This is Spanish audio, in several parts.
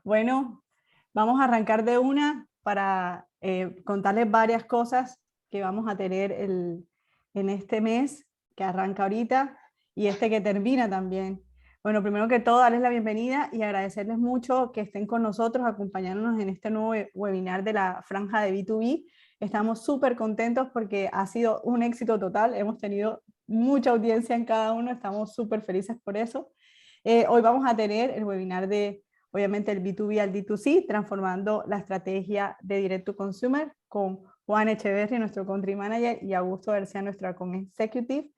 Bueno, vamos a arrancar de una para contarles varias cosas que vamos a tener en este mes que arranca ahorita y este que termina también. Bueno, primero que todo, darles la bienvenida y agradecerles mucho que estén con nosotros, acompañándonos en este nuevo webinar de la franja de B2B. Estamos súper contentos porque ha sido un éxito total. Hemos tenido mucha audiencia en cada uno. Estamos súper felices por eso. Hoy vamos a tener el webinar de, obviamente, el B2B al D2C, transformando la estrategia de Direct to Consumer con Juan Echeverry, nuestro Country Manager, y Augusto García, nuestro Account Executive.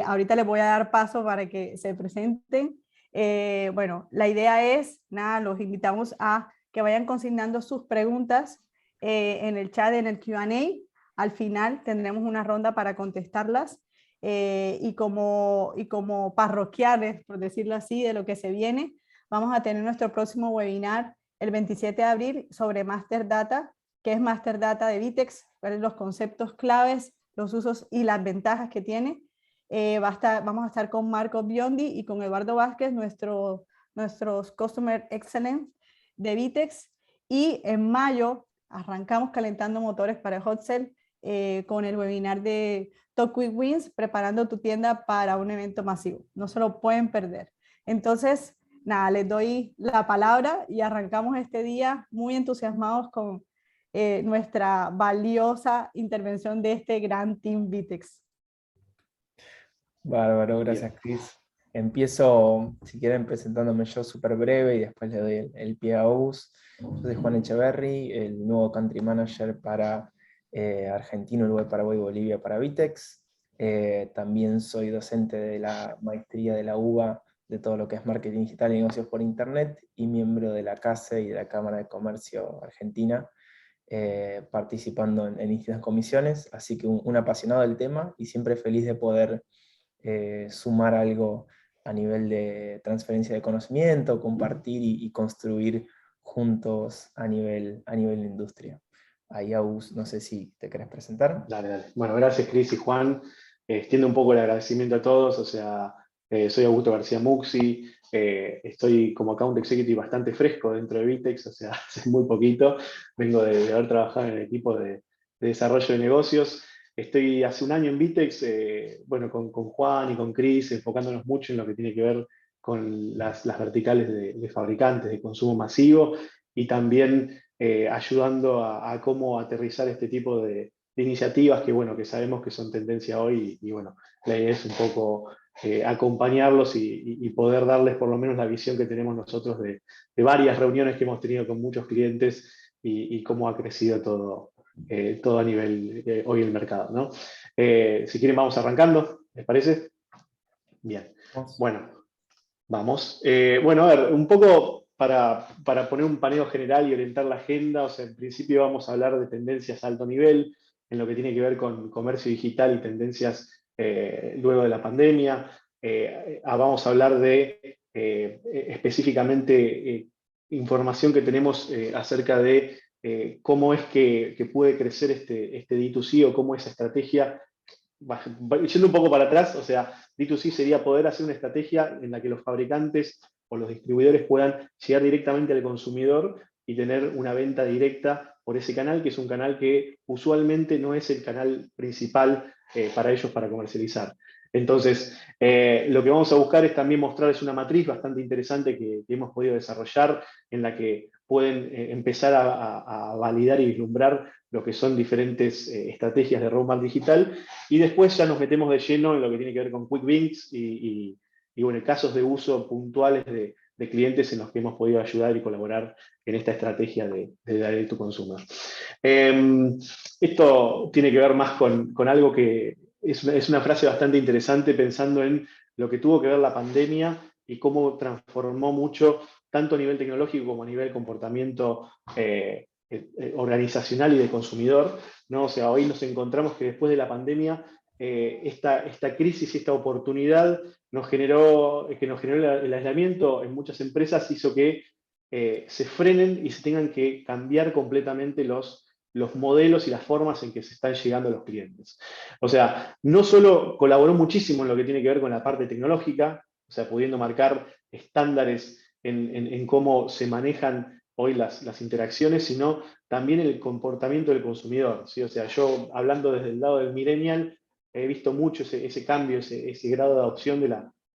Ahorita les voy a dar paso para que se presenten. Bueno, la idea es, nada, los invitamos a que vayan consignando sus preguntas en el chat, en el Q&A. Al final tendremos una ronda para contestarlas. Y como parroquiales, por decirlo así, de lo que se viene, vamos a tener nuestro próximo webinar el 27 de abril sobre Master Data, qué es Master Data de Vitex, cuáles son los conceptos claves, los usos y las ventajas que tiene. Vamos a estar con Marco Biondi y con Eduardo Vázquez, nuestros Customer Excellence de Vitex. Y en mayo arrancamos calentando motores para Hot Sale con el webinar de Top Quick Wins, preparando tu tienda para un evento masivo. No se lo pueden perder. Entonces, nada, les doy la palabra y arrancamos este día muy entusiasmados con nuestra valiosa intervención de este gran Team Vitex. Bárbaro, gracias Cris. Empiezo, si quieren, presentándome yo súper breve y después le doy el pie a Aus. Yo soy Juan Echeverry, el nuevo Country Manager para Argentina, Uruguay, Paraguay y Bolivia para Vitex. También soy docente de la maestría de la UBA de todo lo que es marketing digital y negocios por internet y miembro de la CASE y de la Cámara de Comercio Argentina, participando en distintas comisiones, así que un apasionado del tema y siempre feliz de poder sumar algo a nivel de transferencia de conocimiento, compartir y construir juntos a nivel de industria. Ahí, Agus, no sé si te querés presentar. Dale, dale. Bueno, gracias Cris y Juan. Extiendo un poco el agradecimiento a todos, o sea, soy Augusto García Muxi, estoy como Account Executive bastante fresco dentro de Vitex, o sea, hace muy poquito, vengo de haber trabajado en el equipo de desarrollo de negocios. Estoy hace un año en Vitex, bueno, con Juan y con Cris, enfocándonos mucho en lo que tiene que ver con las verticales de fabricantes de consumo masivo y también ayudando a cómo aterrizar este tipo de iniciativas que, bueno, que sabemos que son tendencia hoy y bueno, la idea es un poco acompañarlos y poder darles por lo menos la visión que tenemos nosotros de varias reuniones que hemos tenido con muchos clientes y cómo ha crecido todo a nivel hoy el mercado, ¿no? Si quieren vamos arrancando, ¿les parece? Bien, bueno, vamos. Bueno, a ver, un poco para poner un paneo general y orientar la agenda, o sea, en principio vamos a hablar de tendencias a alto nivel, en lo que tiene que ver con comercio digital y tendencias luego de la pandemia. Vamos a hablar de específicamente información que tenemos acerca de cómo es que puede crecer este D2C o cómo esa estrategia, yendo un poco para atrás, o sea, D2C sería poder hacer una estrategia en la que los fabricantes o los distribuidores puedan llegar directamente al consumidor y tener una venta directa por ese canal, que es un canal que usualmente no es el canal principal para ellos para comercializar. Entonces, lo que vamos a buscar es también mostrarles una matriz bastante interesante que hemos podido desarrollar, en la que pueden empezar a validar y vislumbrar lo que son diferentes estrategias de roadmap digital, y después ya nos metemos de lleno en lo que tiene que ver con quick wins y bueno, casos de uso puntuales de clientes en los que hemos podido ayudar y colaborar en esta estrategia de Direct to Consumer. Esto tiene que ver más con algo que es una frase bastante interesante pensando en lo que tuvo que ver la pandemia y cómo transformó mucho, tanto a nivel tecnológico como a nivel comportamiento organizacional y de consumidor, ¿no? O sea, hoy nos encontramos que después de la pandemia, esta crisis y esta oportunidad que nos generó el aislamiento en muchas empresas hizo que se frenen y se tengan que cambiar completamente los modelos y las formas en que se están llegando a los clientes. O sea, no solo colaboró muchísimo en lo que tiene que ver con la parte tecnológica, o sea, pudiendo marcar estándares en cómo se manejan hoy las interacciones, sino también el comportamiento del consumidor, ¿sí? O sea, yo hablando desde el lado del millennial, he visto mucho ese cambio, ese grado de adopción de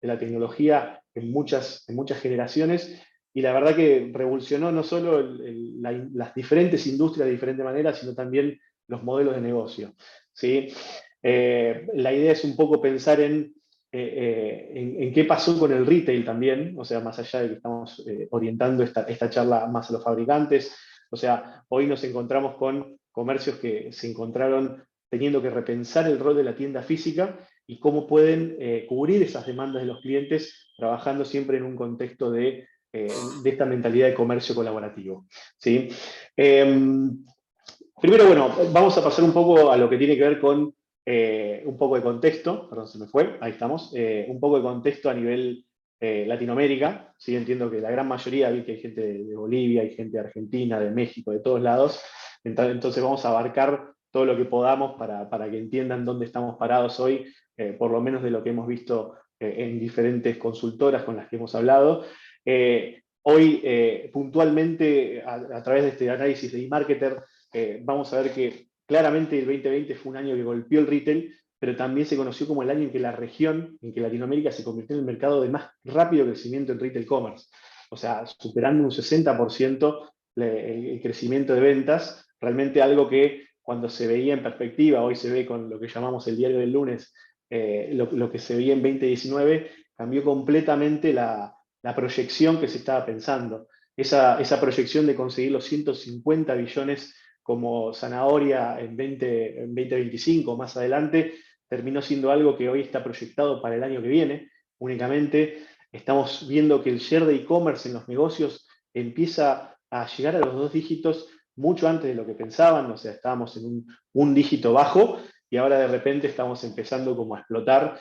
la tecnología en muchas generaciones, y la verdad que revolucionó no solo las diferentes industrias de diferente manera, sino también los modelos de negocio, ¿sí? La idea es un poco pensar en qué pasó con el retail también, o sea, más allá de que estamos orientando esta charla más a los fabricantes, o sea, hoy nos encontramos con comercios que se encontraron teniendo que repensar el rol de la tienda física y cómo pueden cubrir esas demandas de los clientes trabajando siempre en un contexto de esta mentalidad de comercio colaborativo, ¿sí? Primero, bueno, vamos a pasar un poco a lo que tiene que ver con un poco de contexto, perdón, se me fue, ahí estamos, un poco de contexto a nivel Latinoamérica, ¿sí? Entiendo que la gran mayoría, vi que hay gente de Bolivia, hay gente de Argentina, de México, de todos lados, entonces vamos a abarcar todo lo que podamos para que entiendan dónde estamos parados hoy, por lo menos de lo que hemos visto en diferentes consultoras con las que hemos hablado. Hoy, puntualmente, a través de este análisis de eMarketer, vamos a ver que claramente el 2020 fue un año que golpeó el retail, pero también se conoció como el año en que la región, en que Latinoamérica se convirtió en el mercado de más rápido crecimiento en retail commerce. O sea, superando un 60% el crecimiento de ventas, realmente algo que cuando se veía en perspectiva, hoy se ve con lo que llamamos el diario del lunes, lo que se veía en 2019, cambió completamente la proyección que se estaba pensando. Esa proyección de conseguir los 150 billones como zanahoria en 2025 más adelante, terminó siendo algo que hoy está proyectado para el año que viene únicamente. Estamos viendo que el share de e-commerce en los negocios empieza a llegar a los 2 dígitos mucho antes de lo que pensaban, o sea, estábamos en un dígito bajo y ahora de repente estamos empezando como a explotar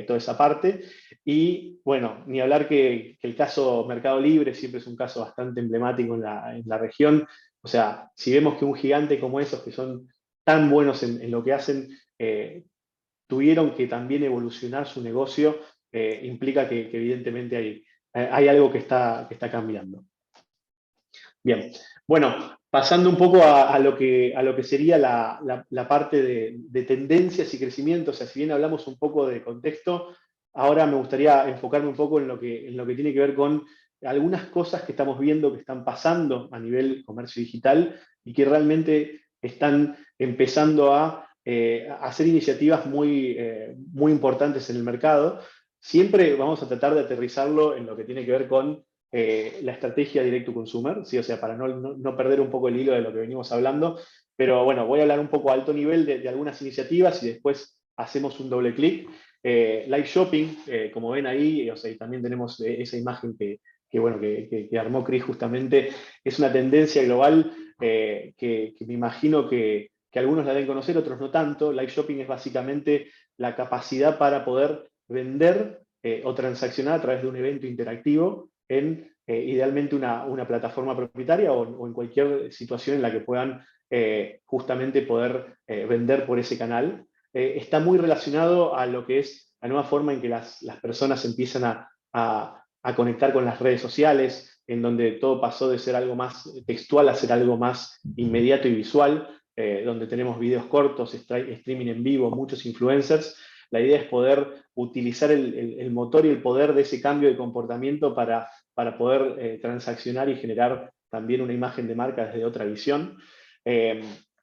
toda esa parte. Y bueno, ni hablar que el caso Mercado Libre siempre es un caso bastante emblemático en la región. O sea, si vemos que un gigante como esos, que son tan buenos en lo que hacen, tuvieron que también evolucionar su negocio, implica que evidentemente hay algo que está cambiando. Bien, bueno, pasando un poco a lo que sería la parte de tendencias y crecimiento, o sea, si bien hablamos un poco de contexto, ahora me gustaría enfocarme un poco en lo que tiene que ver con algunas cosas que estamos viendo que están pasando a nivel comercio digital y que realmente están empezando a hacer iniciativas muy importantes en el mercado. Siempre vamos a tratar de aterrizarlo en lo que tiene que ver con la estrategia direct to consumer, ¿sí? O sea, para no perder un poco el hilo de lo que venimos hablando, pero bueno, voy a hablar un poco a alto nivel de algunas iniciativas y después hacemos un doble clic. Live shopping, como ven ahí, o sea, y también tenemos esa imagen que armó Chris justamente, es una tendencia global que me imagino que algunos la deben conocer, otros no tanto. Live shopping es básicamente la capacidad para poder vender o transaccionar a través de un evento interactivo en idealmente una plataforma propietaria o en cualquier situación en la que puedan justamente poder vender por ese canal. Está muy relacionado a lo que es la nueva forma en que las personas empiezan a conectar con las redes sociales, en donde todo pasó de ser algo más textual a ser algo más inmediato y visual, donde tenemos videos cortos, streaming en vivo, muchos influencers. La idea es poder utilizar el motor y el poder de ese cambio de comportamiento para poder transaccionar y generar también una imagen de marca desde otra visión.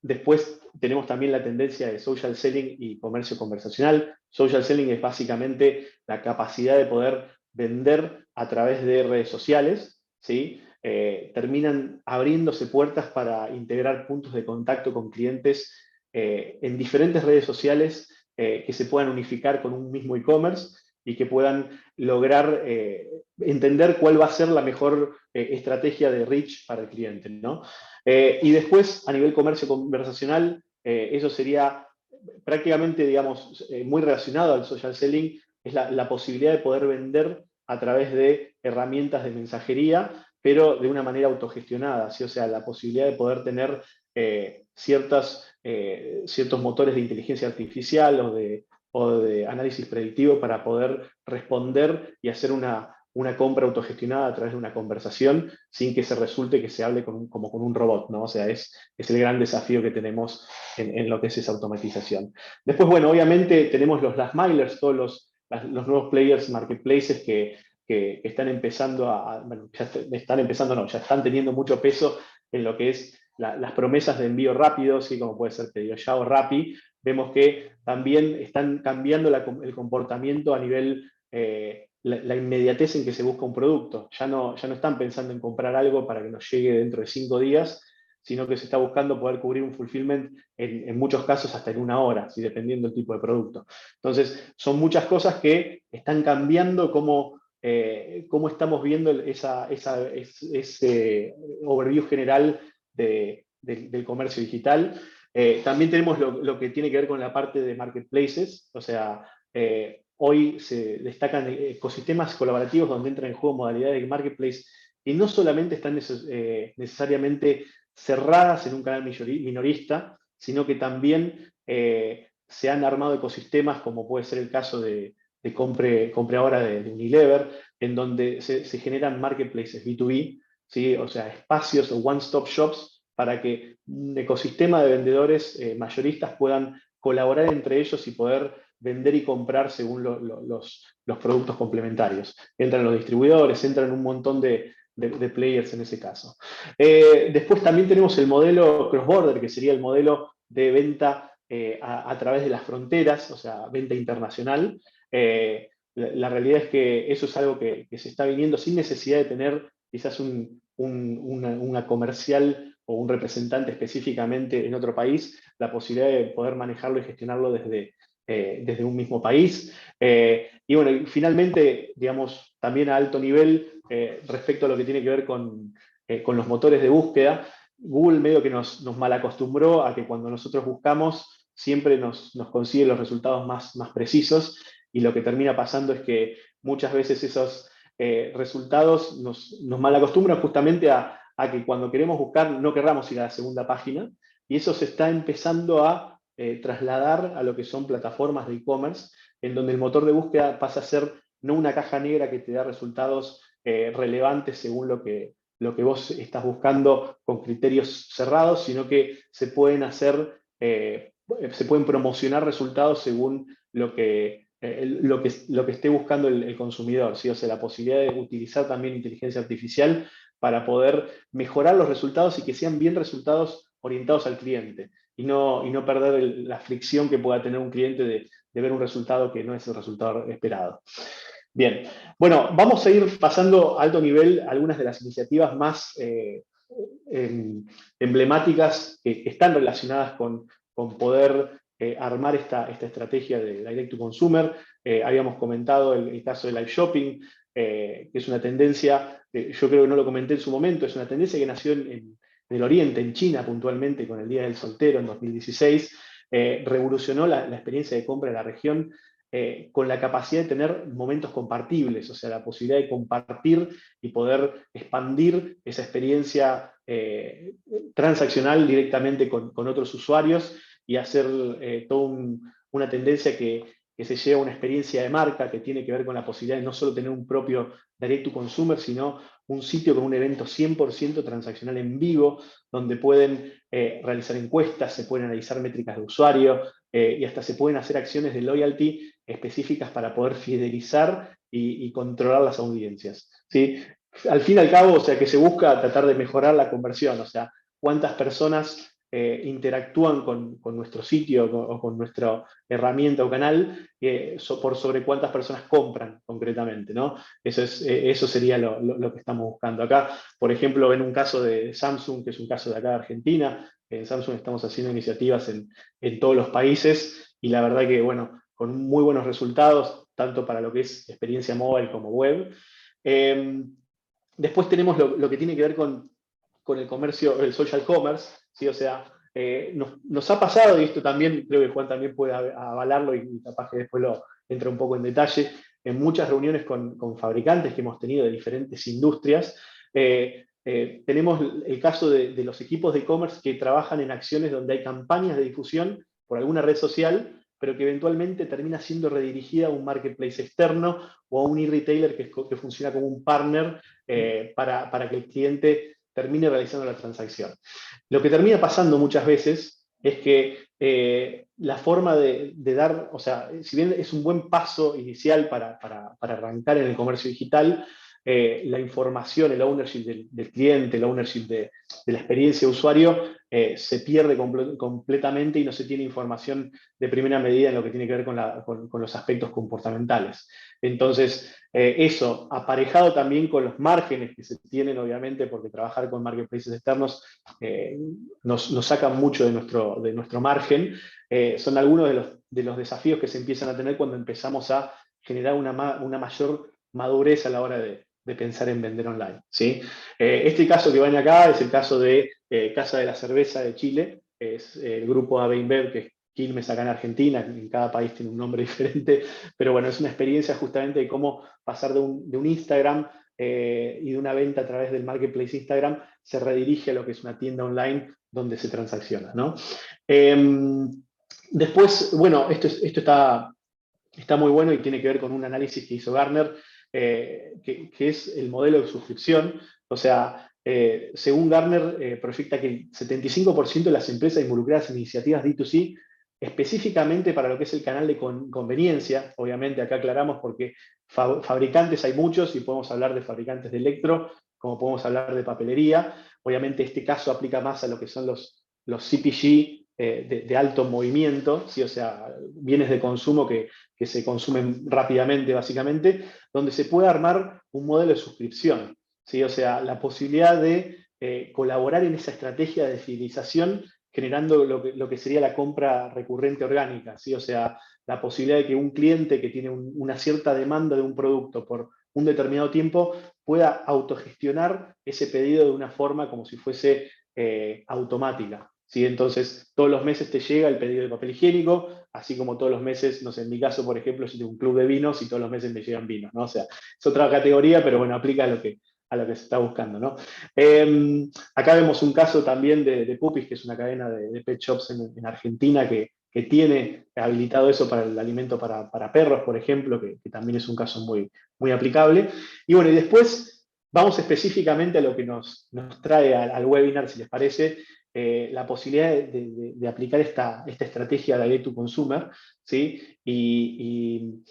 Después tenemos también la tendencia de social selling y comercio conversacional. Social selling es básicamente la capacidad de poder vender a través de redes sociales, ¿sí? Terminan abriéndose puertas para integrar puntos de contacto con clientes en diferentes redes sociales que se puedan unificar con un mismo e-commerce y que puedan lograr entender cuál va a ser la mejor estrategia de reach para el cliente, ¿no? Y después, a nivel comercio conversacional, eso sería prácticamente, digamos, muy relacionado al social selling, es la posibilidad de poder vender a través de herramientas de mensajería, pero de una manera autogestionada, ¿sí? O sea, la posibilidad de poder tener ciertos motores de inteligencia artificial o de análisis predictivo para poder responder y hacer una una compra autogestionada a través de una conversación sin que se resulte que se hable como con un robot, ¿no? O sea, es el gran desafío que tenemos en lo que es esa automatización. Después, bueno, obviamente tenemos los last milers, todos los nuevos players, marketplaces que están empezando bueno, ya están empezando, no, ya están teniendo mucho peso en lo que es las promesas de envío rápido, ¿sí? Como puede ser Pedido Ya o Rappi. Vemos que también están cambiando el comportamiento a nivel, la inmediatez en que se busca un producto. Ya no están pensando en comprar algo para que nos llegue dentro de 5 días, sino que se está buscando poder cubrir un fulfillment en muchos casos hasta en 1 hora, ¿sí? Dependiendo del tipo de producto. Entonces, son muchas cosas que están cambiando cómo estamos viendo ese overview general del comercio digital. También tenemos lo que tiene que ver con la parte de marketplaces, o sea, hoy se destacan ecosistemas colaborativos donde entran en juego modalidades de marketplace que no solamente están necesariamente cerradas en un canal minorista, sino que también se han armado ecosistemas, como puede ser el caso de compre ahora de Unilever, en donde se generan marketplaces B2B, ¿sí? O sea, espacios o one-stop shops para que un ecosistema de vendedores mayoristas puedan colaborar entre ellos y poder vender y comprar según los productos complementarios. Entran los distribuidores, entran un montón de players en ese caso. Después también tenemos el modelo cross-border, que sería el modelo de venta a través de las fronteras, o sea, venta internacional. La realidad es que eso es algo que se está viniendo sin necesidad de tener quizás una comercial o un representante específicamente en otro país, la posibilidad de poder manejarlo y gestionarlo desde un mismo país. Y bueno, y finalmente, digamos, también a alto nivel, respecto a lo que tiene que ver con los motores de búsqueda, Google medio que nos malacostumbró a que cuando nosotros buscamos siempre nos consigue los resultados más precisos, y lo que termina pasando es que muchas veces esos resultados nos malacostumbran justamente a que cuando queremos buscar no querramos ir a la segunda página, y eso se está empezando a trasladar a lo que son plataformas de e-commerce, en donde el motor de búsqueda pasa a ser no una caja negra que te da resultados relevantes según lo que vos estás buscando con criterios cerrados, sino que se pueden se pueden promocionar resultados según lo que esté buscando el consumidor, ¿sí? O sea, la posibilidad de utilizar también inteligencia artificial para poder mejorar los resultados y que sean bien resultados orientados al cliente, y no perder la fricción que pueda tener un cliente de ver un resultado que no es el resultado esperado. Bien, bueno, vamos a ir pasando a alto nivel algunas de las iniciativas más emblemáticas que están relacionadas con poder armar esta estrategia de Direct to Consumer. Habíamos comentado el caso de live shopping, que es una tendencia, yo creo que no lo comenté en su momento, es una tendencia que nació en el Oriente, en China puntualmente, con el Día del Soltero en 2016, revolucionó la experiencia de compra de la región, con la capacidad de tener momentos compartibles, o sea, la posibilidad de compartir y poder expandir esa experiencia transaccional directamente con otros usuarios, y hacer toda una tendencia que se lleva a una experiencia de marca que tiene que ver con la posibilidad de no solo tener un propio direct to consumer, sino un sitio con un evento 100% transaccional en vivo, donde pueden realizar encuestas, se pueden analizar métricas de usuario, y hasta se pueden hacer acciones de loyalty específicas para poder fidelizar y controlar las audiencias, ¿sí? Al fin y al cabo, o sea, que se busca tratar de mejorar la conversión, o sea, cuántas personas interactúan con nuestro sitio o con nuestra herramienta o canal, por sobre cuántas personas compran concretamente, ¿no? Eso sería lo que estamos buscando acá. Por ejemplo, en un caso de Samsung, que es un caso de acá de Argentina, en Samsung estamos haciendo iniciativas en todos los países, y la verdad que, bueno, con muy buenos resultados, tanto para lo que es experiencia móvil como web. Después tenemos lo que tiene que ver con el comercio, el social commerce, ¿sí? O sea, nos ha pasado, y esto también creo que Juan también puede avalarlo, y capaz que después lo entra un poco en detalle, en muchas reuniones con fabricantes que hemos tenido de diferentes industrias, tenemos el caso de los equipos de e-commerce que trabajan en acciones donde hay campañas de difusión por alguna red social, pero que eventualmente termina siendo redirigida a un marketplace externo o a un e-retailer que funciona como un partner para que el cliente termine realizando la transacción. Lo que termina pasando muchas veces es que la forma de dar, o sea, si bien es un buen paso inicial para arrancar en el comercio digital, la información, el ownership del cliente, el ownership de la experiencia de usuario, se pierde completamente y no se tiene información de primera medida en lo que tiene que ver con los aspectos comportamentales. Entonces, eso, aparejado también con los márgenes que se tienen, obviamente, porque trabajar con marketplaces externos nos saca mucho de nuestro margen, son algunos de los desafíos que se empiezan a tener cuando empezamos a generar una mayor madurez a la hora de pensar en vender online, ¿sí? Este caso que ven acá es el caso de Casa de la Cerveza de Chile, es el grupo AB InBev, que es Quilmes acá en Argentina, en cada país tiene un nombre diferente, pero bueno, es una experiencia justamente de cómo pasar de un Instagram y de una venta a través del marketplace Instagram se redirige a lo que es una tienda online donde se transacciona, ¿no? Después, bueno, esto está muy bueno y tiene que ver con un análisis que hizo Gartner, que es el modelo de suscripción. O sea, según Gartner, proyecta que el 75% de las empresas involucradas en iniciativas D2C, específicamente para lo que es el canal de conveniencia, obviamente acá aclaramos porque fabricantes hay muchos y podemos hablar de fabricantes de electro, como podemos hablar de papelería. Obviamente este caso aplica más a lo que son los CPG de alto movimiento, ¿sí? O sea, bienes de consumo que se consumen rápidamente, básicamente, donde se puede armar un modelo de suscripción, ¿sí? O sea, la posibilidad de colaborar en esa estrategia de fidelización generando lo que sería la compra recurrente orgánica, ¿sí? O sea, la posibilidad de que un cliente que tiene una cierta demanda de un producto por un determinado tiempo pueda autogestionar ese pedido de una forma como si fuese automática. ¿Sí? Entonces, todos los meses te llega el pedido de papel higiénico, así como todos los meses, no sé, en mi caso, por ejemplo, yo tengo un club de vinos y todos los meses me llegan vinos, ¿no? O sea, es otra categoría, pero bueno, aplica a lo que se está buscando, ¿no? Acá vemos un caso también de Puppies, que es una cadena de pet shops en Argentina que tiene habilitado eso para el alimento para perros, por ejemplo, que también es un caso muy, muy aplicable. Y bueno, y después vamos específicamente a lo que nos trae al webinar, si les parece, la posibilidad de aplicar esta estrategia de Direct to Consumer, ¿sí? Y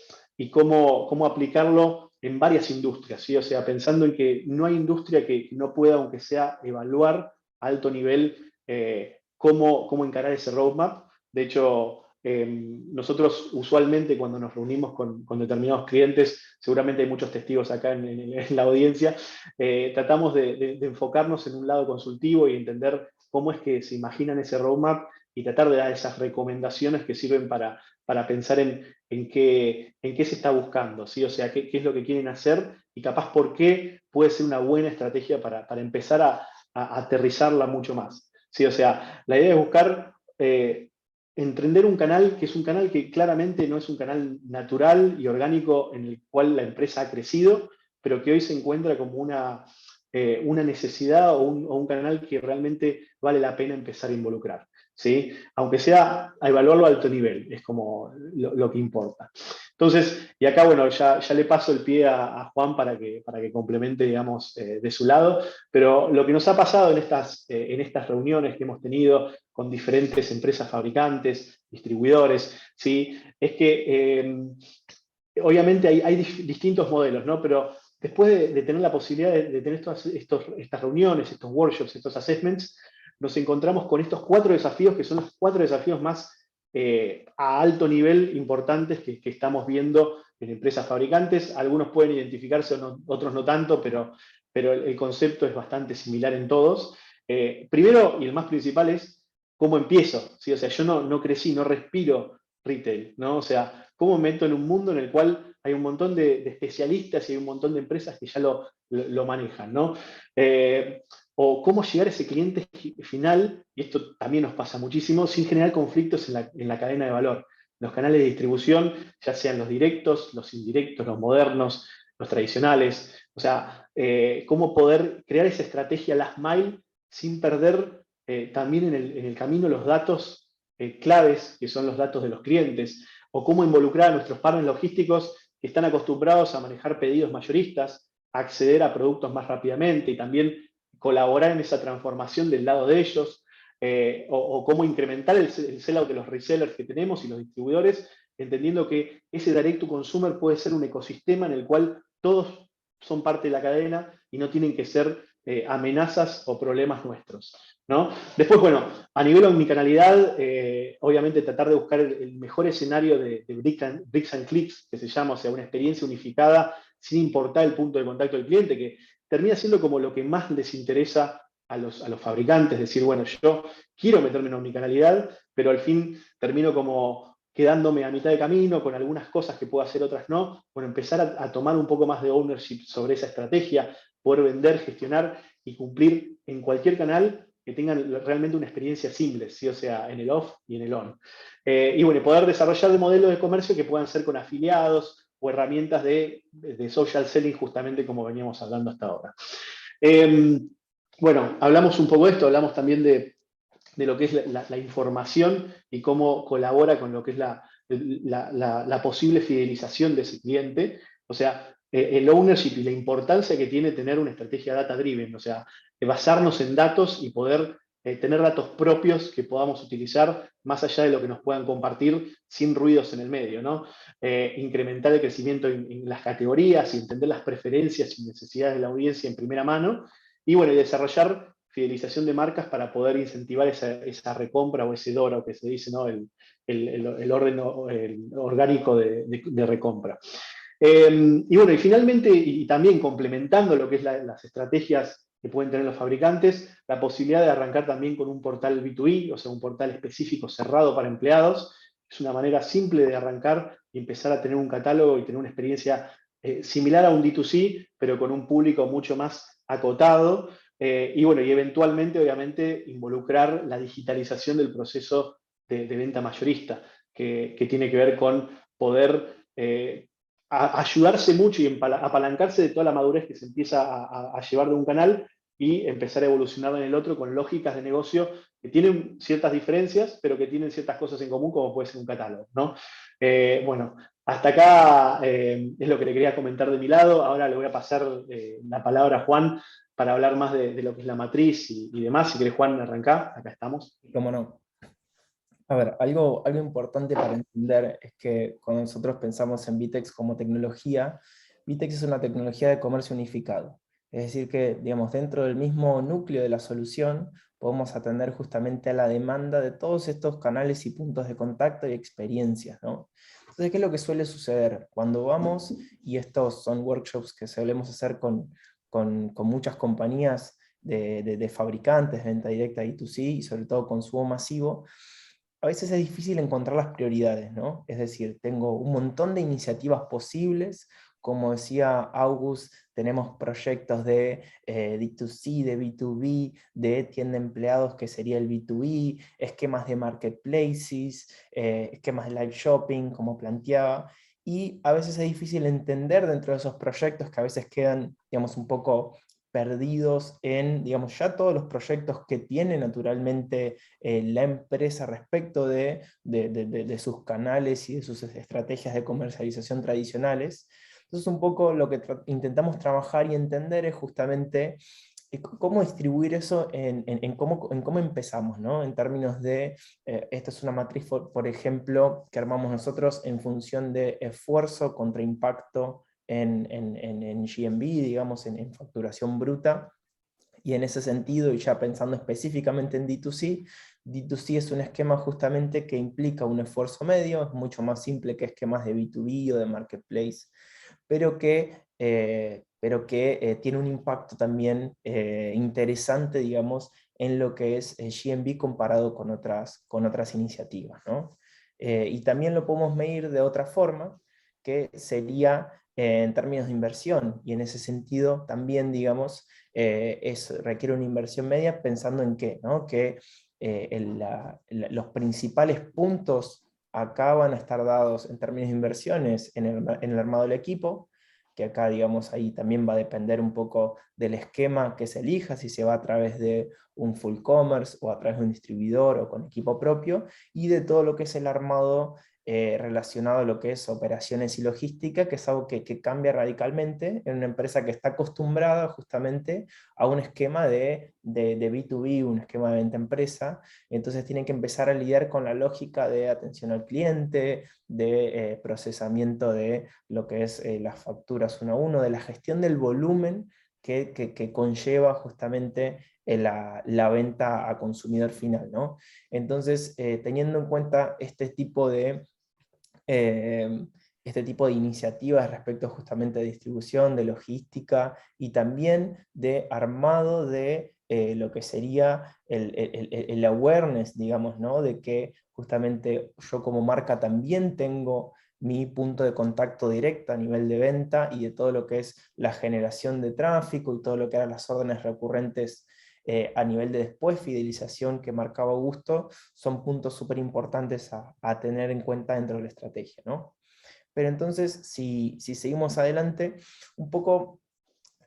cómo aplicarlo en varias industrias, ¿sí? O sea, pensando en que no hay industria que no pueda, aunque sea, evaluar a alto nivel cómo encarar ese roadmap. De hecho, nosotros usualmente cuando nos reunimos con determinados clientes, seguramente hay muchos testigos acá en la audiencia, tratamos de enfocarnos en un lado consultivo y entender cómo es que se imaginan ese roadmap y tratar de dar esas recomendaciones que sirven para pensar en qué se está buscando, ¿sí? O sea, qué es lo que quieren hacer y capaz por qué puede ser una buena estrategia para empezar a aterrizarla mucho más, ¿sí? O sea, la idea es buscar entender un canal que es un canal que claramente no es un canal natural y orgánico en el cual la empresa ha crecido, pero que hoy se encuentra como una necesidad o un canal que realmente vale la pena empezar a involucrar, ¿sí? Aunque sea a evaluarlo a alto nivel, es como lo que importa. Entonces, y acá, bueno, ya le paso el pie a Juan para que complemente, digamos, de su lado, pero lo que nos ha pasado en estas reuniones que hemos tenido con diferentes empresas fabricantes, distribuidores, ¿sí? Es que obviamente hay distintos modelos, ¿no? Pero después de tener la posibilidad de tener estas reuniones, estos workshops, estos assessments, nos encontramos con estos 4 desafíos que son los 4 desafíos más a alto nivel importantes que estamos viendo en empresas fabricantes. Algunos pueden identificarse, otros no tanto, pero el concepto es bastante similar en todos. Primero, y el más principal, es cómo empiezo, ¿sí? O sea, yo no crecí, no respiro retail, ¿no? O sea, cómo me meto en un mundo en el cual hay un montón de especialistas y hay un montón de empresas que ya lo manejan, ¿no? O cómo llegar a ese cliente final, y esto también nos pasa muchísimo, sin generar conflictos en la cadena de valor. Los canales de distribución, ya sean los directos, los indirectos, los modernos, los tradicionales, o sea, cómo poder crear esa estrategia last mile sin perder también en el camino los datos claves, que son los datos de los clientes, o cómo involucrar a nuestros partners logísticos que están acostumbrados a manejar pedidos mayoristas, a acceder a productos más rápidamente y también colaborar en esa transformación del lado de ellos, o cómo incrementar el sell-out de los resellers que tenemos y los distribuidores, entendiendo que ese direct to consumer puede ser un ecosistema en el cual todos son parte de la cadena y no tienen que ser amenazas o problemas nuestros, ¿no? Después, bueno, a nivel de omnicanalidad, obviamente tratar de buscar el mejor escenario de bricks and clicks, que se llama, o sea, una experiencia unificada sin importar el punto de contacto del cliente, que termina siendo como lo que más les interesa a los fabricantes, decir, bueno, yo quiero meterme en omnicanalidad, pero al fin termino como quedándome a mitad de camino con algunas cosas que puedo hacer, otras no. Bueno, empezar a tomar un poco más de ownership sobre esa estrategia, poder vender, gestionar y cumplir en cualquier canal que tengan realmente una experiencia simple, ¿sí? O sea, en el off y en el on. Y bueno, poder desarrollar modelos de comercio que puedan ser con afiliados o herramientas de social selling, justamente como veníamos hablando hasta ahora. Bueno, hablamos un poco de esto, hablamos también de lo que es la información y cómo colabora con lo que es la posible fidelización de ese cliente. O sea, el ownership y la importancia que tiene tener una estrategia data-driven, o sea, basarnos en datos y poder tener datos propios que podamos utilizar más allá de lo que nos puedan compartir sin ruidos en el medio, ¿no? Incrementar el crecimiento en las categorías y entender las preferencias y necesidades de la audiencia en primera mano. Y bueno, y desarrollar fidelización de marcas para poder incentivar esa recompra o ese DORA, que se dice, ¿no? el orden orgánico de recompra. Y bueno, y finalmente, y también complementando lo que es las estrategias que pueden tener los fabricantes, la posibilidad de arrancar también con un portal B2B, o sea, un portal específico cerrado para empleados. Es una manera simple de arrancar y empezar a tener un catálogo y tener una experiencia similar a un D2C, pero con un público mucho más acotado. Y bueno, y eventualmente, obviamente, involucrar la digitalización del proceso de venta mayorista, que tiene que ver con poder ayudarse mucho y apalancarse de toda la madurez que se empieza a llevar de un canal y empezar a evolucionar en el otro con lógicas de negocio que tienen ciertas diferencias, pero que tienen ciertas cosas en común, como puede ser un catálogo, ¿no? Bueno, hasta acá es lo que le quería comentar de mi lado. Ahora le voy a pasar la palabra a Juan para hablar más de lo que es la matriz y demás. Si querés, Juan, arrancá, acá estamos. Cómo no. A ver, algo importante para entender es que cuando nosotros pensamos en VTEX como tecnología, VTEX es una tecnología de comercio unificado. Es decir que, digamos, dentro del mismo núcleo de la solución, podemos atender justamente a la demanda de todos estos canales y puntos de contacto y experiencias, ¿no? Entonces, ¿qué es lo que suele suceder? Cuando vamos, y estos son workshops que solemos hacer con muchas compañías de fabricantes, venta directa B2C, y sobre todo consumo masivo, a veces es difícil encontrar las prioridades, ¿no? Es decir, tengo un montón de iniciativas posibles, como decía August, tenemos proyectos de D2C, de B2B, de tienda de empleados que sería el B2E, esquemas de marketplaces, esquemas de live shopping, como planteaba, y a veces es difícil entender dentro de esos proyectos que a veces quedan, digamos, un poco perdidos en, digamos, ya todos los proyectos que tiene naturalmente la empresa respecto de sus canales y de sus estrategias de comercialización tradicionales. Entonces un poco lo que intentamos trabajar y entender es justamente cómo distribuir eso en cómo empezamos, ¿no? En términos de, esta es una matriz, por ejemplo, que armamos nosotros en función de esfuerzo contra impacto en GMV, digamos, en facturación bruta. Y en ese sentido, y ya pensando específicamente en D2C, D2C es un esquema justamente que implica un esfuerzo medio, es mucho más simple que esquemas de B2B o de marketplace, pero que tiene un impacto también interesante, digamos, en lo que es GMV comparado con otras iniciativas, ¿no? Y también lo podemos medir de otra forma, que sería en términos de inversión, y en ese sentido también, digamos, requiere una inversión media pensando en qué, ¿no? Que los principales puntos acá van a estar dados en términos de inversiones en el armado del equipo, que acá, digamos, ahí también va a depender un poco del esquema que se elija, si se va a través de un full commerce o a través de un distribuidor o con equipo propio, y de todo lo que es el armado relacionado a lo que es operaciones y logística, que es algo que cambia radicalmente en una empresa que está acostumbrada justamente a un esquema de B2B, un esquema de venta empresa. Entonces tienen que empezar a lidiar con la lógica de atención al cliente, de procesamiento de lo que es las facturas uno a uno, de la gestión del volumen que conlleva justamente la venta a consumidor final, ¿no? Entonces, teniendo en cuenta eh, este tipo de iniciativas respecto justamente de distribución, de logística y también de armado de lo que sería el awareness, digamos, ¿no? De que justamente yo como marca también tengo mi punto de contacto directo a nivel de venta y de todo lo que es la generación de tráfico y todo lo que eran las órdenes recurrentes a nivel de después fidelización que marcaba Augusto, son puntos súper importantes a tener en cuenta dentro de la estrategia, ¿no? Pero entonces, si seguimos adelante, un poco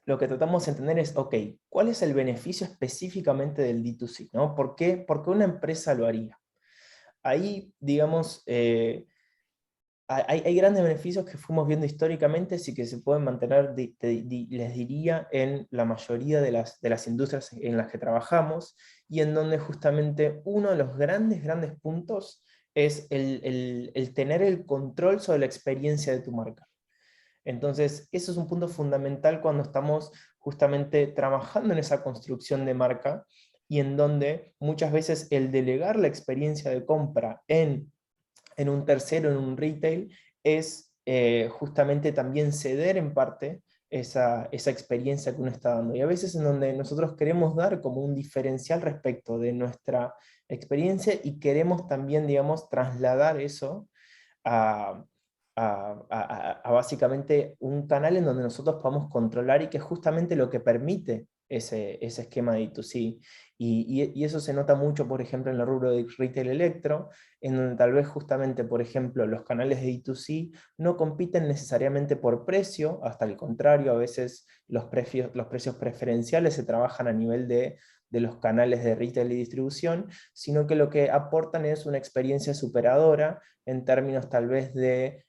lo que tratamos de entender es, ok, ¿cuál es el beneficio específicamente del D2C? ¿No? ¿Por qué una empresa lo haría? Ahí, digamos, hay grandes beneficios que fuimos viendo históricamente, sí que se pueden mantener, les diría, en la mayoría de las industrias en las que trabajamos, y en donde justamente uno de los grandes puntos es el tener el control sobre la experiencia de tu marca. Entonces, eso es un punto fundamental cuando estamos justamente trabajando en esa construcción de marca, y en donde muchas veces el delegar la experiencia de compra en un tercero, en un retail, es justamente también ceder en parte esa experiencia que uno está dando. Y a veces en donde nosotros queremos dar como un diferencial respecto de nuestra experiencia y queremos también, digamos, trasladar eso a, a básicamente un canal en donde nosotros podamos controlar y que es justamente lo que permite ese esquema de D2C. Y eso se nota mucho, por ejemplo, en el rubro de retail electro, en donde tal vez justamente, por ejemplo, los canales de D2C no compiten necesariamente por precio, hasta el contrario, a veces los precios preferenciales se trabajan a nivel de los canales de retail y distribución, sino que lo que aportan es una experiencia superadora en términos tal vez de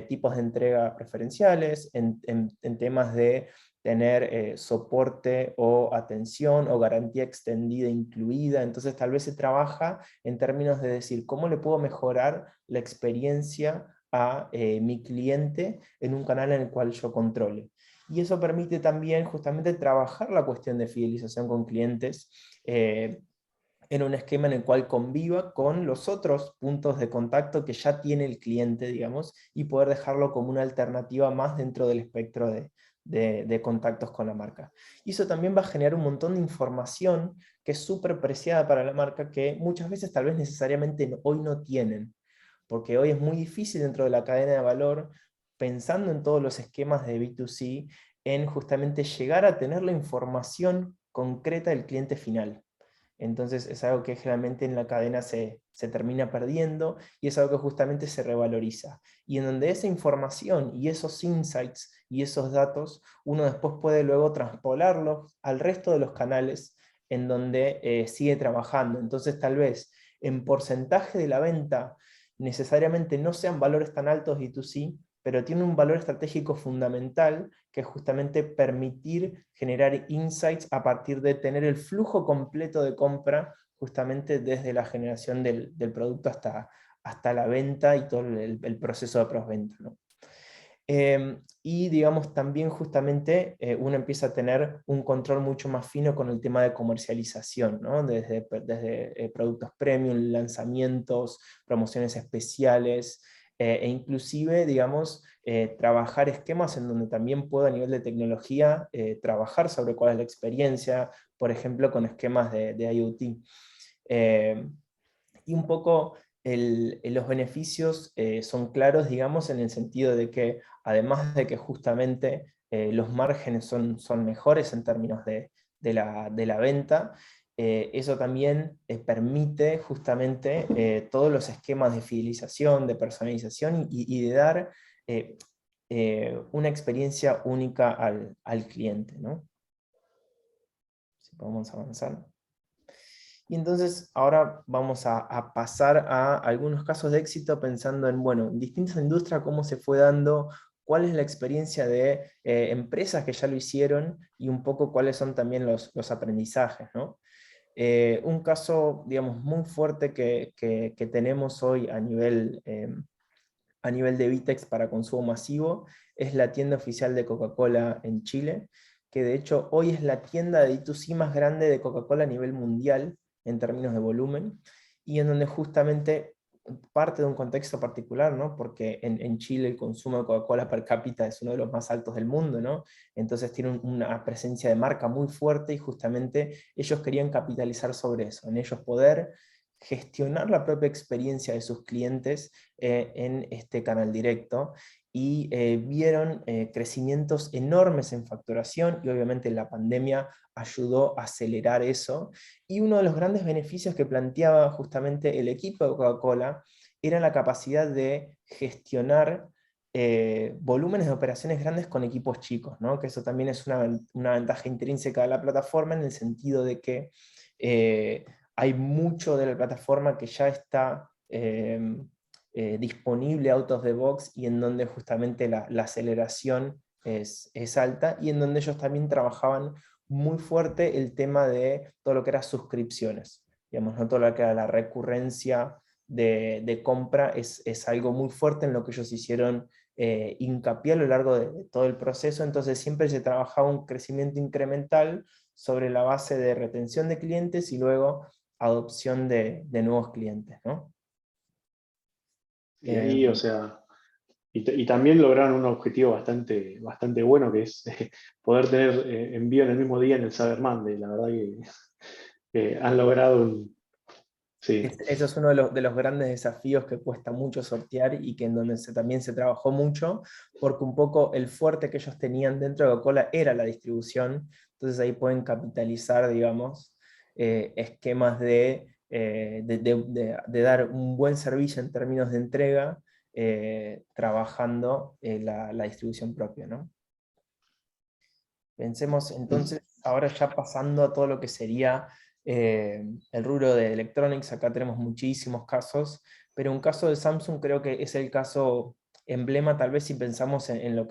tipos de entrega preferenciales, en temas de tener soporte o atención o garantía extendida incluida. Entonces tal vez se trabaja en términos de decir, ¿cómo le puedo mejorar la experiencia a mi cliente en un canal en el cual yo controle? Y eso permite también justamente trabajar la cuestión de fidelización con clientes en un esquema en el cual conviva con los otros puntos de contacto que ya tiene el cliente, digamos, y poder dejarlo como una alternativa más dentro del espectro de contactos con la marca. Y eso también va a generar un montón de información que es súper preciada para la marca, que muchas veces tal vez necesariamente hoy no tienen, porque hoy es muy difícil dentro de la cadena de valor, pensando en todos los esquemas de B2C, en justamente llegar a tener la información concreta del cliente final. Entonces es algo que generalmente en la cadena se termina perdiendo, y es algo que justamente se revaloriza. Y en donde esa información y esos insights y esos datos, uno después puede luego transpolarlos al resto de los canales en donde sigue trabajando. Entonces tal vez en porcentaje de la venta necesariamente no sean valores tan altos D2C, pero tiene un valor estratégico fundamental, que es justamente permitir generar insights a partir de tener el flujo completo de compra, justamente desde la generación del producto hasta la venta y todo el proceso de postventa, ¿no? Y digamos también justamente uno empieza a tener un control mucho más fino con el tema de comercialización, ¿no? Desde productos premium, lanzamientos, promociones especiales, e inclusive, digamos, trabajar esquemas en donde también puedo a nivel de tecnología trabajar sobre cuál es la experiencia, por ejemplo, con esquemas de IoT. Y un poco los beneficios son claros, digamos, en el sentido de que, además de que justamente los márgenes son mejores en términos de la venta, eso también permite justamente todos los esquemas de fidelización, de personalización y de dar una experiencia única al cliente, ¿no? Si podemos avanzar. Y entonces ahora vamos a pasar a algunos casos de éxito pensando en, bueno, en distintas industrias, cómo se fue dando, cuál es la experiencia de empresas que ya lo hicieron y un poco cuáles son también los aprendizajes, ¿no? Un caso, digamos, muy fuerte que tenemos hoy a nivel de Vitex para consumo masivo es la tienda oficial de Coca-Cola en Chile, que de hecho hoy es la tienda de D2C más grande de Coca-Cola a nivel mundial en términos de volumen, y en donde justamente parte de un contexto particular, ¿no? Porque en Chile el consumo de Coca-Cola per cápita es uno de los más altos del mundo, ¿no? Entonces tiene una presencia de marca muy fuerte y justamente ellos querían capitalizar sobre eso, en ellos poder gestionar la propia experiencia de sus clientes en este canal directo, y vieron crecimientos enormes en facturación, y obviamente la pandemia ayudó a acelerar eso, y uno de los grandes beneficios que planteaba justamente el equipo de Coca-Cola era la capacidad de gestionar volúmenes de operaciones grandes con equipos chicos, ¿no? Que eso también es una ventaja intrínseca de la plataforma, en el sentido de que hay mucho de la plataforma que ya está disponible out of the box, y en donde justamente la aceleración es alta, y en donde ellos también trabajaban muy fuerte el tema de todo lo que era suscripciones. Digamos, no todo lo que era la recurrencia de compra es algo muy fuerte en lo que ellos hicieron hincapié a lo largo de todo el proceso. Entonces siempre se trabajaba un crecimiento incremental sobre la base de retención de clientes y luego adopción de nuevos clientes, ¿no? Y ahí, o sea, y también lograron un objetivo bastante bueno, que es poder tener envío en el mismo día en el Cyber Monday. La verdad que han logrado un... Sí, Eso es uno de los grandes desafíos que cuesta mucho sortear, y que en donde también se trabajó mucho, porque un poco el fuerte que ellos tenían dentro de Coca-Cola era la distribución. Entonces ahí pueden capitalizar, digamos, esquemas de dar un buen servicio en términos de entrega, trabajando la distribución propia, ¿no? Pensemos entonces, ahora ya pasando a todo lo que sería el rubro de electronics. Acá tenemos muchísimos casos, pero un caso de Samsung creo que es el caso emblema, tal vez si pensamos en lo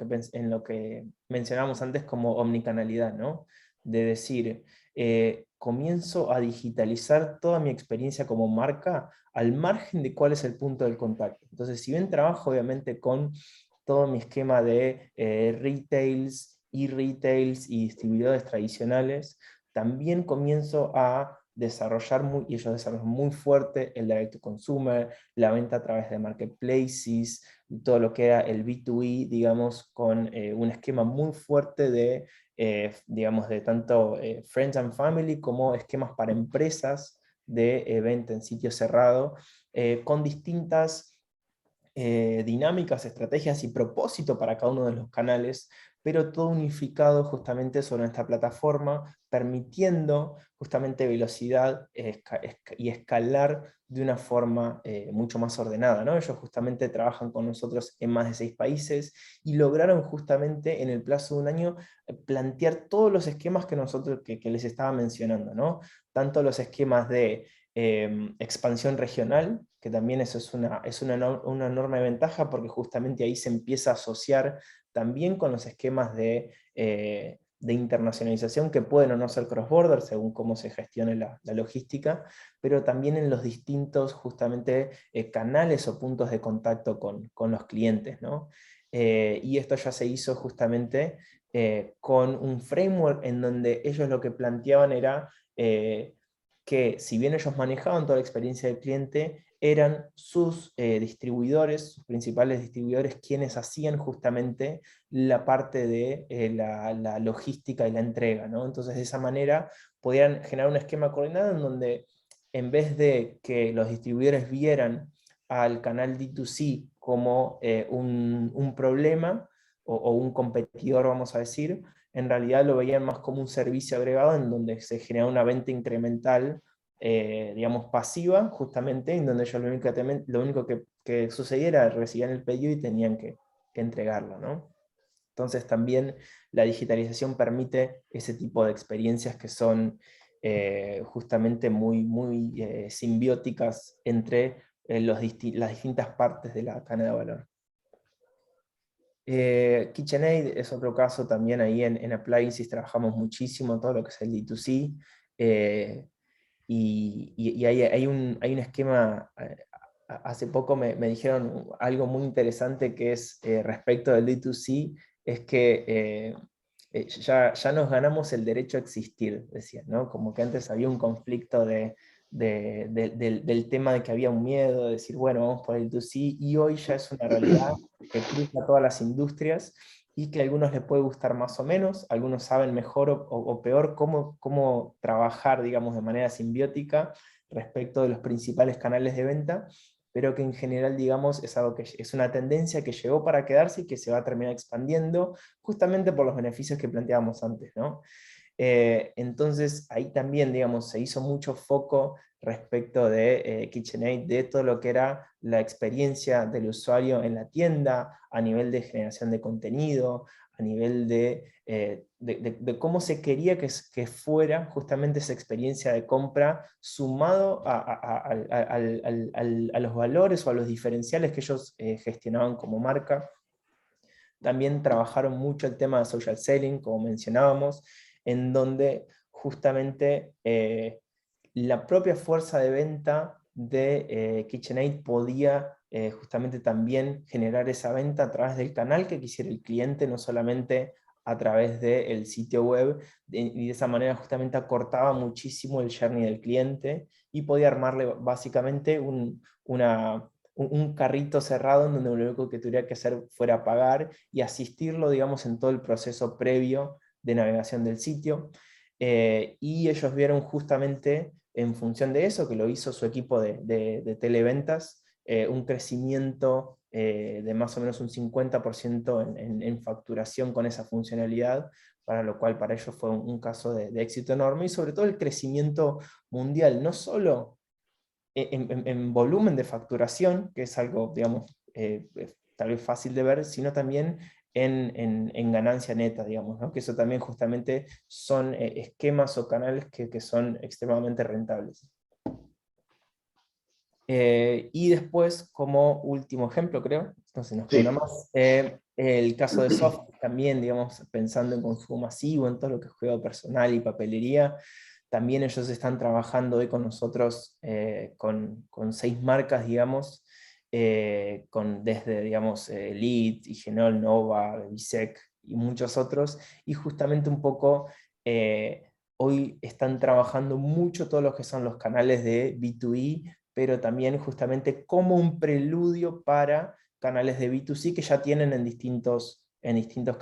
que mencionábamos antes como omnicanalidad, ¿no? De decir, comienzo a digitalizar toda mi experiencia como marca al margen de cuál es el punto del contacto. Entonces, si bien trabajo obviamente con todo mi esquema de retails, e-retails y distribuidores tradicionales, también comienzo a desarrollar y ellos desarrollan muy fuerte el direct to consumer, la venta a través de marketplaces, todo lo que era el B2B, digamos, con un esquema muy fuerte digamos, de tanto Friends and Family como esquemas para empresas de venta en sitio cerrado, con distintas dinámicas, estrategias y propósito para cada uno de los canales, pero todo unificado justamente sobre esta plataforma, permitiendo justamente velocidad y escalar de una forma mucho más ordenada, ¿no? Ellos justamente trabajan con nosotros en más de 6 países, y lograron justamente en el plazo de un año plantear todos los esquemas que nosotros que les estaba mencionando, ¿no? Tanto los esquemas de expansión regional, que también eso es una enorme ventaja, porque justamente ahí se empieza a asociar también con los esquemas de internacionalización, que pueden o no ser cross-border, según cómo se gestione la logística, pero también en los distintos justamente canales o puntos de contacto con los clientes, ¿no? Y esto ya se hizo justamente con un framework en donde ellos lo que planteaban era que, si bien ellos manejaban toda la experiencia del cliente, eran sus distribuidores, sus principales distribuidores, quienes hacían justamente la parte de la logística y la entrega, ¿no? Entonces, de esa manera podían generar un esquema coordinado en donde, en vez de que los distribuidores vieran al canal D2C como un problema o un competidor, vamos a decir, en realidad lo veían más como un servicio agregado, en donde se genera una venta incremental, digamos, pasiva, justamente, en donde ellos lo único que sucediera era recibían el pedido y tenían que que entregarla, ¿no? Entonces también la digitalización permite ese tipo de experiencias que son justamente muy simbióticas entre las distintas partes de la cadena de valor. KitchenAid es otro caso también. Ahí en Appliances trabajamos muchísimo todo lo que es el D2C, y hay un esquema. Hace poco me dijeron algo muy interesante, que es respecto del D2C, es que ya nos ganamos el derecho a existir, decían, ¿no? Como que antes había un conflicto del tema de que había un miedo de decir, bueno, vamos por el D2C, y hoy ya es una realidad que cruza todas las industrias, y que a algunos les puede gustar más o menos, algunos saben mejor o peor cómo trabajar, digamos, de manera simbiótica respecto de los principales canales de venta, pero que en general, digamos, es algo que es una tendencia que llegó para quedarse y que se va a terminar expandiendo, justamente por los beneficios que planteábamos antes, ¿no? Entonces ahí también, digamos, se hizo mucho foco respecto de KitchenAid, de todo lo que era la experiencia del usuario en la tienda, a nivel de generación de contenido, a nivel de cómo se quería que fuera justamente esa experiencia de compra, sumado a los valores o a los diferenciales que ellos gestionaban como marca. También trabajaron mucho el tema de social selling, como mencionábamos, en donde justamente la propia fuerza de venta de KitchenAid podía justamente también generar esa venta a través del canal que quisiera el cliente, no solamente a través del sitio web, y de esa manera justamente acortaba muchísimo el journey del cliente, y podía armarle básicamente un carrito cerrado en donde lo único que tuviera que hacer fuera pagar y asistirlo, digamos, en todo el proceso previo de navegación del sitio. Y ellos vieron justamente en función de eso, que lo hizo su equipo de televentas, un crecimiento de más o menos un 50% en facturación con esa funcionalidad, para lo cual para ellos fue un caso de éxito enorme, y sobre todo el crecimiento mundial, no solo en volumen de facturación, que es algo, digamos, tal vez fácil de ver, sino también en ganancia neta, digamos, ¿no? Que eso también justamente son esquemas o canales que son extremadamente rentables. Y después, como último ejemplo, creo, no se nos queda Sí. una más, el caso de Soft también, digamos, pensando en consumo masivo, en todo lo que es cuidado personal y papelería. También ellos están trabajando hoy con nosotros con 6 marcas, digamos, desde, digamos, Elite, Higienol, Nova, Bisec y muchos otros, y justamente un poco hoy están trabajando mucho todos los que son los canales de B2E, pero también justamente como un preludio para canales de B2C que ya tienen en distintos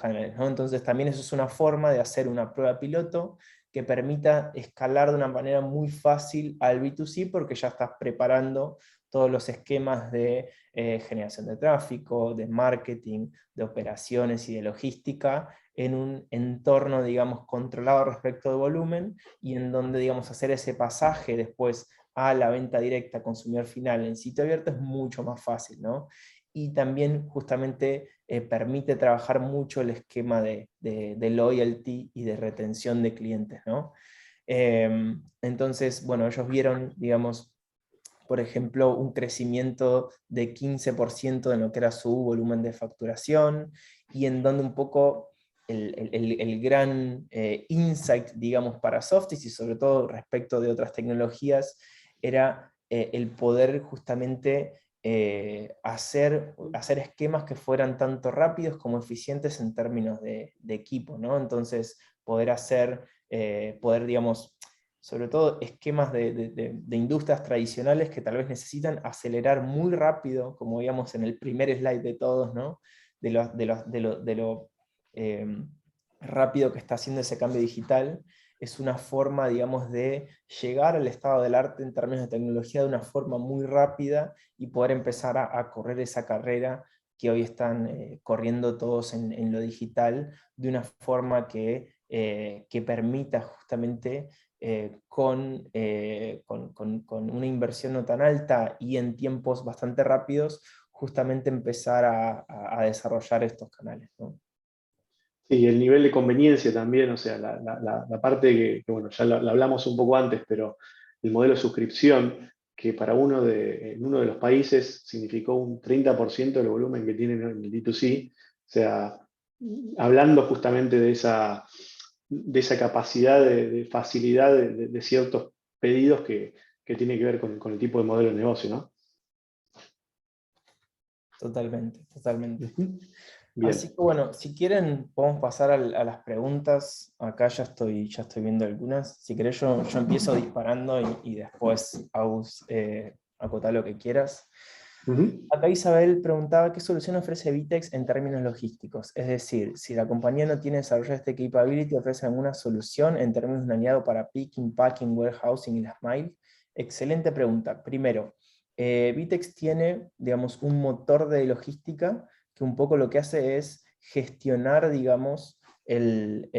canales, ¿no? Entonces también eso es una forma de hacer una prueba piloto que permita escalar de una manera muy fácil al B2C, porque ya estás preparando todos los esquemas de generación de tráfico, de marketing, de operaciones y de logística en un entorno, digamos, controlado respecto de volumen, y en donde, digamos, hacer ese pasaje después a la venta directa consumidor final en sitio abierto es mucho más fácil, ¿no? Y también justamente permite trabajar mucho el esquema de loyalty y de retención de clientes, ¿no? Entonces, bueno, ellos vieron, digamos, por ejemplo, un crecimiento de 15% en lo que era su volumen de facturación, y en donde un poco el gran insight, digamos, para Softis, y sobre todo respecto de otras tecnologías, era el poder justamente hacer esquemas que fueran tanto rápidos como eficientes en términos de equipo, ¿no? Entonces, poder, digamos, sobre todo esquemas de industrias tradicionales que tal vez necesitan acelerar muy rápido, como veíamos en el primer slide de todos, ¿no? De lo rápido que está haciendo ese cambio digital. Es una forma, digamos, de llegar al estado del arte en términos de tecnología de una forma muy rápida, y poder empezar a correr esa carrera que hoy están corriendo todos en lo digital, de una forma que permita justamente con una inversión no tan alta y en tiempos bastante rápidos, justamente empezar a desarrollar estos canales, ¿no? Sí, el nivel de conveniencia también, o sea, la parte que, bueno, ya la hablamos un poco antes, pero el modelo de suscripción, que para en uno de los países significó un 30% del volumen que tienen en el D2C, o sea, hablando justamente de esa capacidad de facilidad de ciertos pedidos que tiene que ver con el tipo de modelo de negocio, ¿no? Totalmente, totalmente. Ujú. Así Bien. que bueno, si quieren podemos pasar a las preguntas. Acá ya estoy viendo algunas. Si querés yo empiezo disparando y después acotá lo que quieras. Ujú. Acá Isabel preguntaba qué solución ofrece Vitex en términos logísticos. Es decir, si la compañía no tiene desarrollado este capability, ¿ofrece alguna solución en términos de un aliado para picking, packing, warehousing y last mile? Excelente pregunta. Primero, Vitex tiene, digamos, un motor de logística que un poco lo que hace es gestionar, digamos, el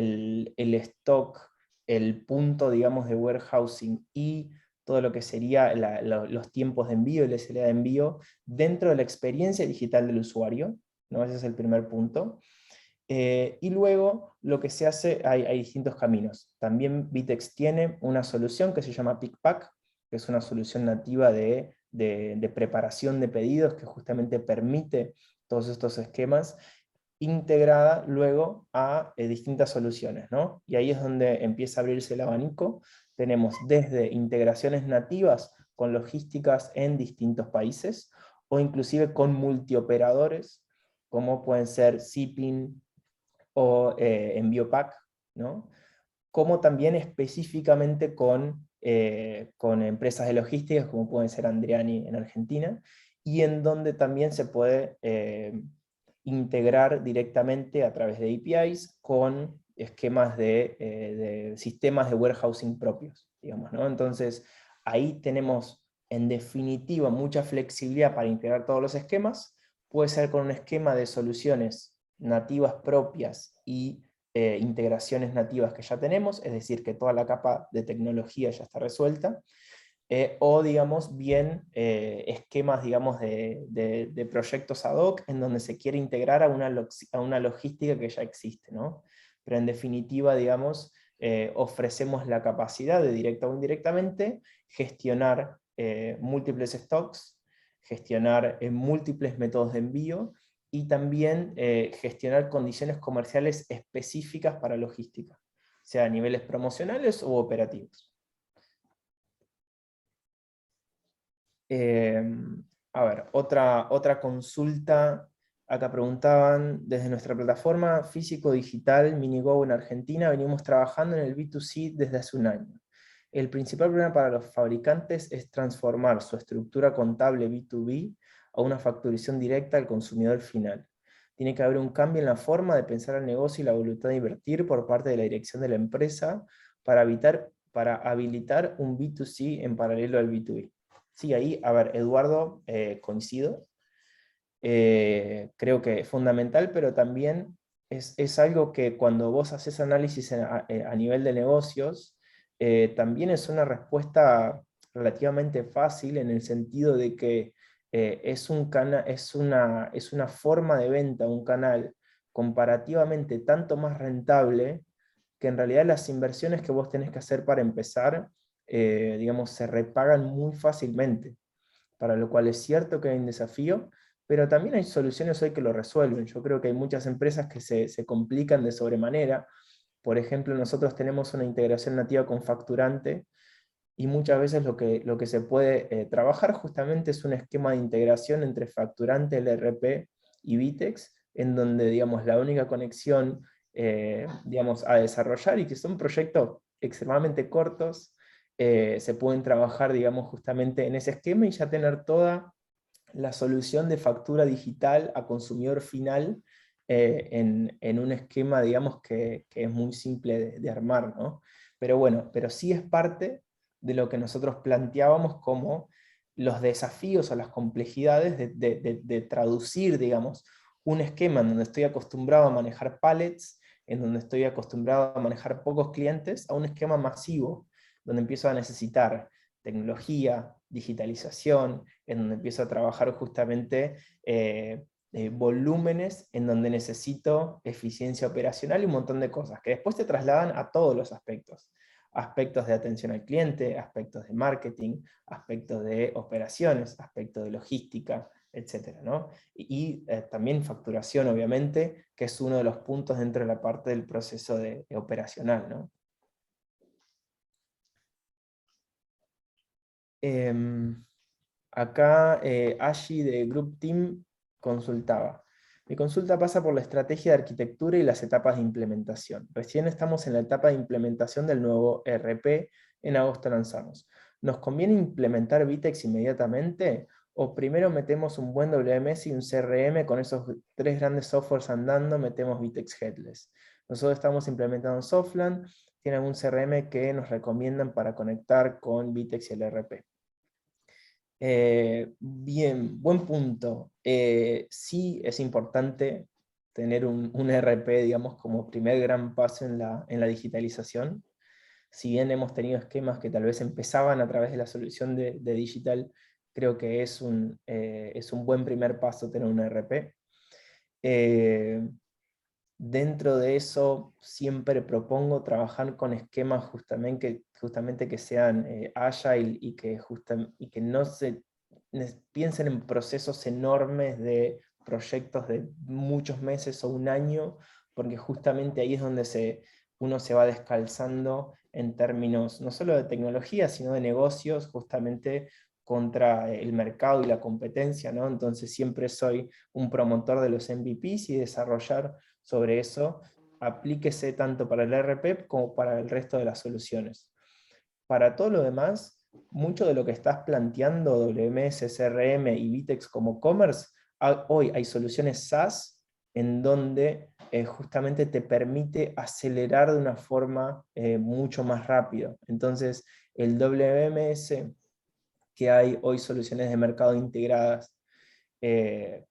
stock, el punto, digamos, de warehousing y todo lo que sería los tiempos de envío, el SLA de envío, dentro de la experiencia digital del usuario, ¿no? Ese es el primer punto. Y luego lo que se hace, hay distintos caminos. También Vitex tiene una solución que se llama PickPack, que es una solución nativa de preparación de pedidos que justamente permite todos estos esquemas, integrada luego a distintas soluciones, ¿no? Y ahí es donde empieza a abrirse el abanico. Tenemos desde integraciones nativas con logísticas en distintos países, o inclusive con multioperadores, como pueden ser Zipping o EnvíoPack, ¿no? Como también específicamente con empresas de logísticas, como pueden ser Andriani en Argentina, y en donde también se puede integrar directamente a través de APIs con esquemas de sistemas de warehousing propios, digamos, ¿no? Entonces, ahí tenemos en definitiva mucha flexibilidad para integrar todos los esquemas. Puede ser con un esquema de soluciones nativas propias y integraciones nativas que ya tenemos, es decir, que toda la capa de tecnología ya está resuelta, o digamos bien esquemas digamos, de proyectos ad hoc en donde se quiere integrar a una logística que ya existe, ¿no? Pero en definitiva, digamos, ofrecemos la capacidad de directa o indirectamente gestionar múltiples stocks, gestionar múltiples métodos de envío, y también gestionar condiciones comerciales específicas para logística, sea a niveles promocionales u operativos. A ver, otra consulta. Acá preguntaban, desde nuestra plataforma físico-digital Minigo en Argentina, venimos trabajando en el B2C desde hace un año. El principal problema para los fabricantes es transformar su estructura contable B2B a una facturación directa al consumidor final. Tiene que haber un cambio en la forma de pensar el negocio y la voluntad de invertir por parte de la dirección de la empresa para habilitar un B2C en paralelo al B2B. Sí, ahí, a ver, Eduardo, coincido. Creo que es fundamental, pero también es algo que cuando vos haces análisis a nivel de negocios, también es una respuesta relativamente fácil en el sentido de que es una forma de venta, un canal comparativamente tanto más rentable, que en realidad las inversiones que vos tenés que hacer para empezar, digamos, se repagan muy fácilmente, para lo cual es cierto que hay un desafío, pero también hay soluciones hoy que lo resuelven. Yo creo que hay muchas empresas que se complican de sobremanera. Por ejemplo, nosotros tenemos una integración nativa con Facturante, y muchas veces lo que se puede trabajar justamente es un esquema de integración entre Facturante, el ERP y Vitex, en donde digamos, la única conexión digamos, a desarrollar, y que son proyectos extremadamente cortos, se pueden trabajar digamos, justamente en ese esquema y ya tener toda la solución de factura digital a consumidor final en un esquema digamos, que es muy simple de armar, ¿no? Pero bueno, pero sí es parte de lo que nosotros planteábamos como los desafíos o las complejidades de traducir, digamos, un esquema en donde estoy acostumbrado a manejar pallets, en donde estoy acostumbrado a manejar pocos clientes, a un esquema masivo, donde empiezo a necesitar tecnología, digitalización, en donde empiezo a trabajar justamente volúmenes en donde necesito eficiencia operacional y un montón de cosas, que después te trasladan a todos los aspectos. Aspectos de atención al cliente, aspectos de marketing, aspectos de operaciones, aspectos de logística, etcétera, ¿no? Y también facturación, obviamente, que es uno de los puntos dentro de la parte del proceso operacional, ¿no? Acá Ashi de Group Team consultaba. Mi consulta pasa por la estrategia de arquitectura y las etapas de implementación. Recién estamos en la etapa de implementación del nuevo ERP, en agosto lanzamos. ¿Nos conviene implementar Vitex inmediatamente? ¿O primero metemos un buen WMS y un CRM con esos 3 grandes softwares andando, metemos Vitex Headless? Nosotros estamos implementando Softland, tiene algún CRM que nos recomiendan para conectar con Vitex y el ERP. Bien, buen punto. Sí es importante tener un ERP, digamos, como primer gran paso en la digitalización. Si bien hemos tenido esquemas que tal vez empezaban a través de la solución de digital, creo que es un buen primer paso tener un ERP. Dentro de eso siempre propongo trabajar con esquemas justamente que sean agile y que no se piensen en procesos enormes de proyectos de muchos meses o un año, porque justamente ahí es donde uno se va descalzando en términos no solo de tecnología, sino de negocios, justamente contra el mercado y la competencia, ¿no? Entonces siempre soy un promotor de los MVPs y desarrollar sobre eso, aplíquese tanto para el ERP como para el resto de las soluciones. Para todo lo demás, mucho de lo que estás planteando, WMS, CRM y Vitex como commerce, hoy hay soluciones SaaS en donde justamente te permite acelerar de una forma mucho más rápido. Entonces, el WMS, que hay hoy soluciones de mercado integradas,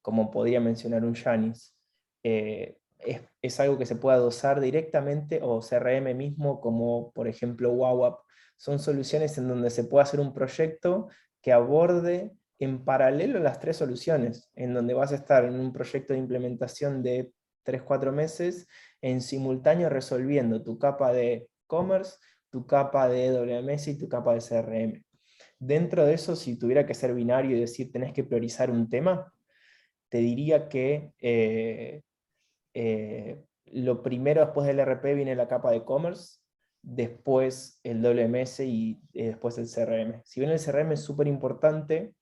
como podría mencionar un Yanis, es algo que se puede adosar directamente, o CRM mismo, como por ejemplo WowApp. Son soluciones en donde se puede hacer un proyecto que aborde en paralelo las 3 soluciones, en donde vas a estar en un proyecto de implementación de 3-4 meses, en simultáneo resolviendo tu capa de commerce, tu capa de WMS y tu capa de CRM. Dentro de eso, si tuviera que ser binario y decir tenés que priorizar un tema, te diría que lo primero después del RP viene la capa de commerce, después el WMS y después el CRM. Si bien el CRM es súper importante,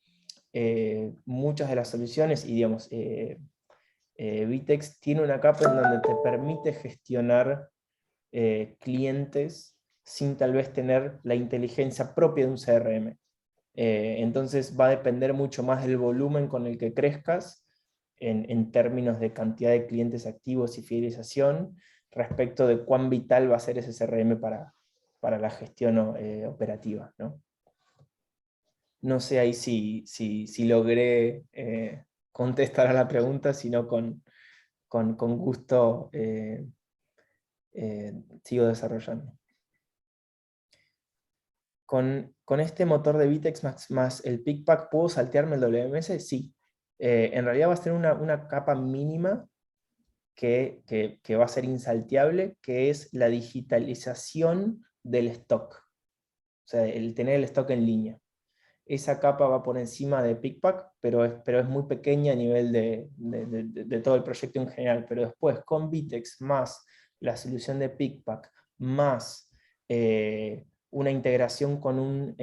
muchas de las soluciones, y digamos, Vitex tiene una capa en donde te permite gestionar clientes sin tal vez tener la inteligencia propia de un CRM. Entonces va a depender mucho más del volumen con el que crezcas en términos de cantidad de clientes activos y fidelización respecto de cuán vital va a ser ese CRM para la gestión operativa, ¿no? No sé ahí si logré contestar a la pregunta, sino con gusto sigo desarrollando. Con este motor de Vitex más el PickPack, ¿puedo saltearme el WMS? Sí. En realidad va a ser una capa mínima que va a ser insalteable, que es la digitalización del stock. O sea, el tener el stock en línea. Esa capa va por encima de PickPack, pero es muy pequeña a nivel de todo el proyecto en general. Pero después, con Vitex más la solución de PickPack, más una integración con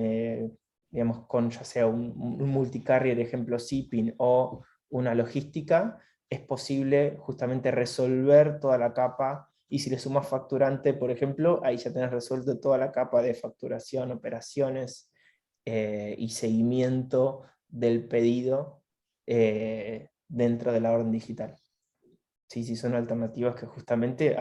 digamos, con ya sea un multicarrier, ejemplo Zipin, o una logística, es posible justamente resolver toda la capa, y si le sumas facturante, por ejemplo, ahí ya tenés resuelto toda la capa de facturación, operaciones, y seguimiento del pedido dentro de la orden digital. Sí, son alternativas que justamente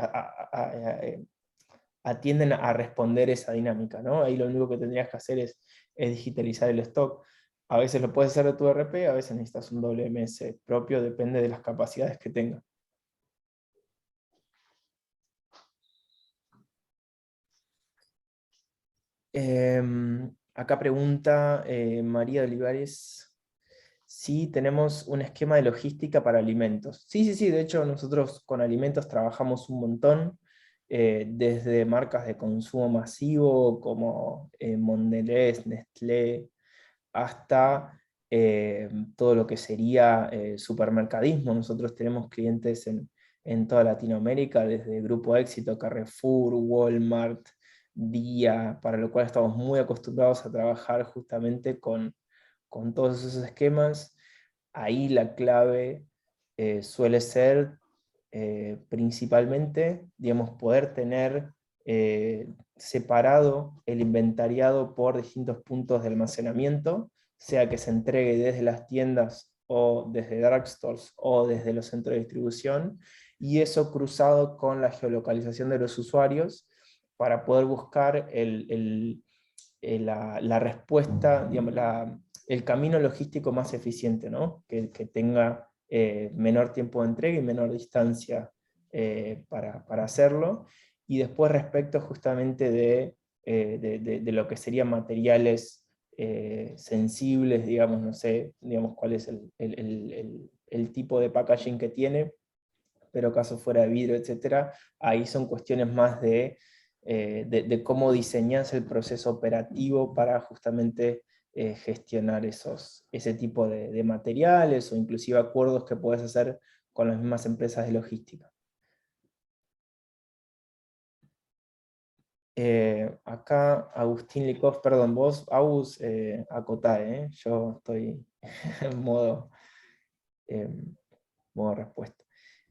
atienden a responder esa dinámica, ¿no? Ahí lo único que tendrías que hacer es digitalizar el stock. A veces lo puedes hacer de tu ERP, a veces necesitas un WMS propio, depende de las capacidades que tenga. Acá pregunta María Olivares si tenemos un esquema de logística para alimentos. Sí, de hecho nosotros con alimentos trabajamos un montón, desde marcas de consumo masivo como Mondelez, Nestlé, hasta todo lo que sería supermercadismo. Nosotros tenemos clientes en toda Latinoamérica, desde Grupo Éxito, Carrefour, Walmart, Día, para lo cual estamos muy acostumbrados a trabajar justamente con todos esos esquemas. Ahí la clave suele ser principalmente, digamos, poder tener separado el inventariado por distintos puntos de almacenamiento, sea que se entregue desde las tiendas o desde dark stores o desde los centros de distribución, y eso cruzado con la geolocalización de los usuarios para poder buscar la respuesta, digamos, el camino logístico más eficiente, ¿no? Que tenga menor tiempo de entrega y menor distancia para hacerlo. Y después respecto justamente de lo que serían materiales sensibles, digamos, no sé, digamos cuál es el tipo de packaging que tiene, pero caso fuera de vidrio, etcétera, ahí son cuestiones más de cómo diseñarse el proceso operativo para justamente gestionar ese tipo de materiales, o inclusive acuerdos que puedes hacer con las mismas empresas de logística. Acá Agustín Likov, perdón, vos, Agus, acotá, yo estoy en modo respuesta.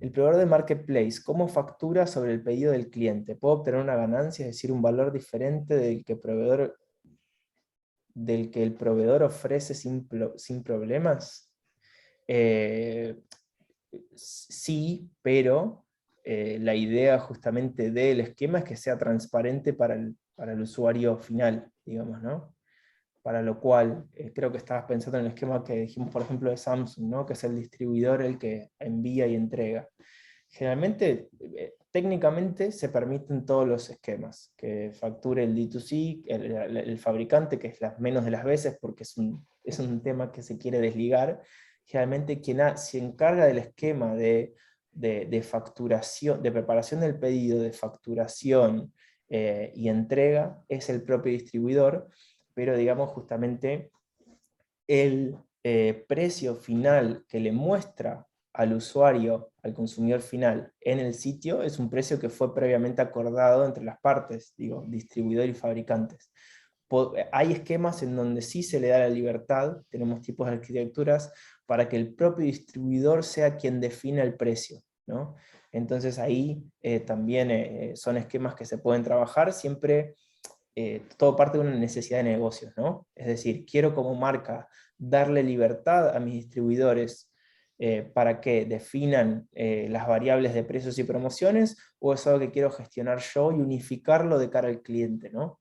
El proveedor de Marketplace, ¿cómo factura sobre el pedido del cliente? ¿Puedo obtener una ganancia, es decir, un valor diferente del que el proveedor ofrece sin problemas? Sí, pero la idea justamente del esquema es que sea transparente para el usuario final, digamos, ¿no? Para lo cual, creo que estabas pensando en el esquema que dijimos, por ejemplo, de Samsung, ¿no? Que es el distribuidor el que envía y entrega. Generalmente, técnicamente se permiten todos los esquemas, que facture el D2C, el fabricante, que es las menos de las veces, porque es un tema que se quiere desligar. Generalmente quien se encarga del esquema de facturación, de preparación del pedido, de facturación y entrega, es el propio distribuidor, pero digamos justamente el precio final que le muestra al usuario, al consumidor final, en el sitio, es un precio que fue previamente acordado entre las partes, digo, distribuidor y fabricantes. Hay esquemas en donde sí se le da la libertad, tenemos tipos de arquitecturas, para que el propio distribuidor sea quien defina el precio, ¿no? Entonces ahí también son esquemas que se pueden trabajar, siempre todo parte de una necesidad de negocios, ¿no? Es decir, quiero como marca darle libertad a mis distribuidores para que definan las variables de precios y promociones, o es algo que quiero gestionar yo y unificarlo de cara al cliente, ¿no?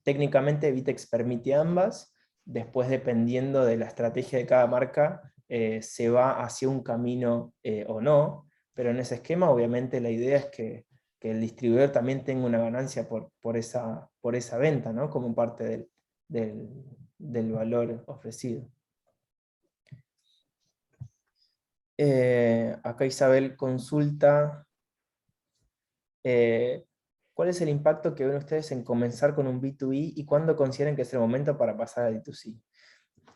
Técnicamente Vitex permite ambas, después dependiendo de la estrategia de cada marca, se va hacia un camino o no, pero en ese esquema obviamente la idea es que el distribuidor también tenga una ganancia por esa venta, ¿no? Como parte del valor ofrecido. Acá Isabel consulta, ¿cuál es el impacto que ven ustedes en comenzar con un B2B y cuándo consideran que es el momento para pasar a D2C?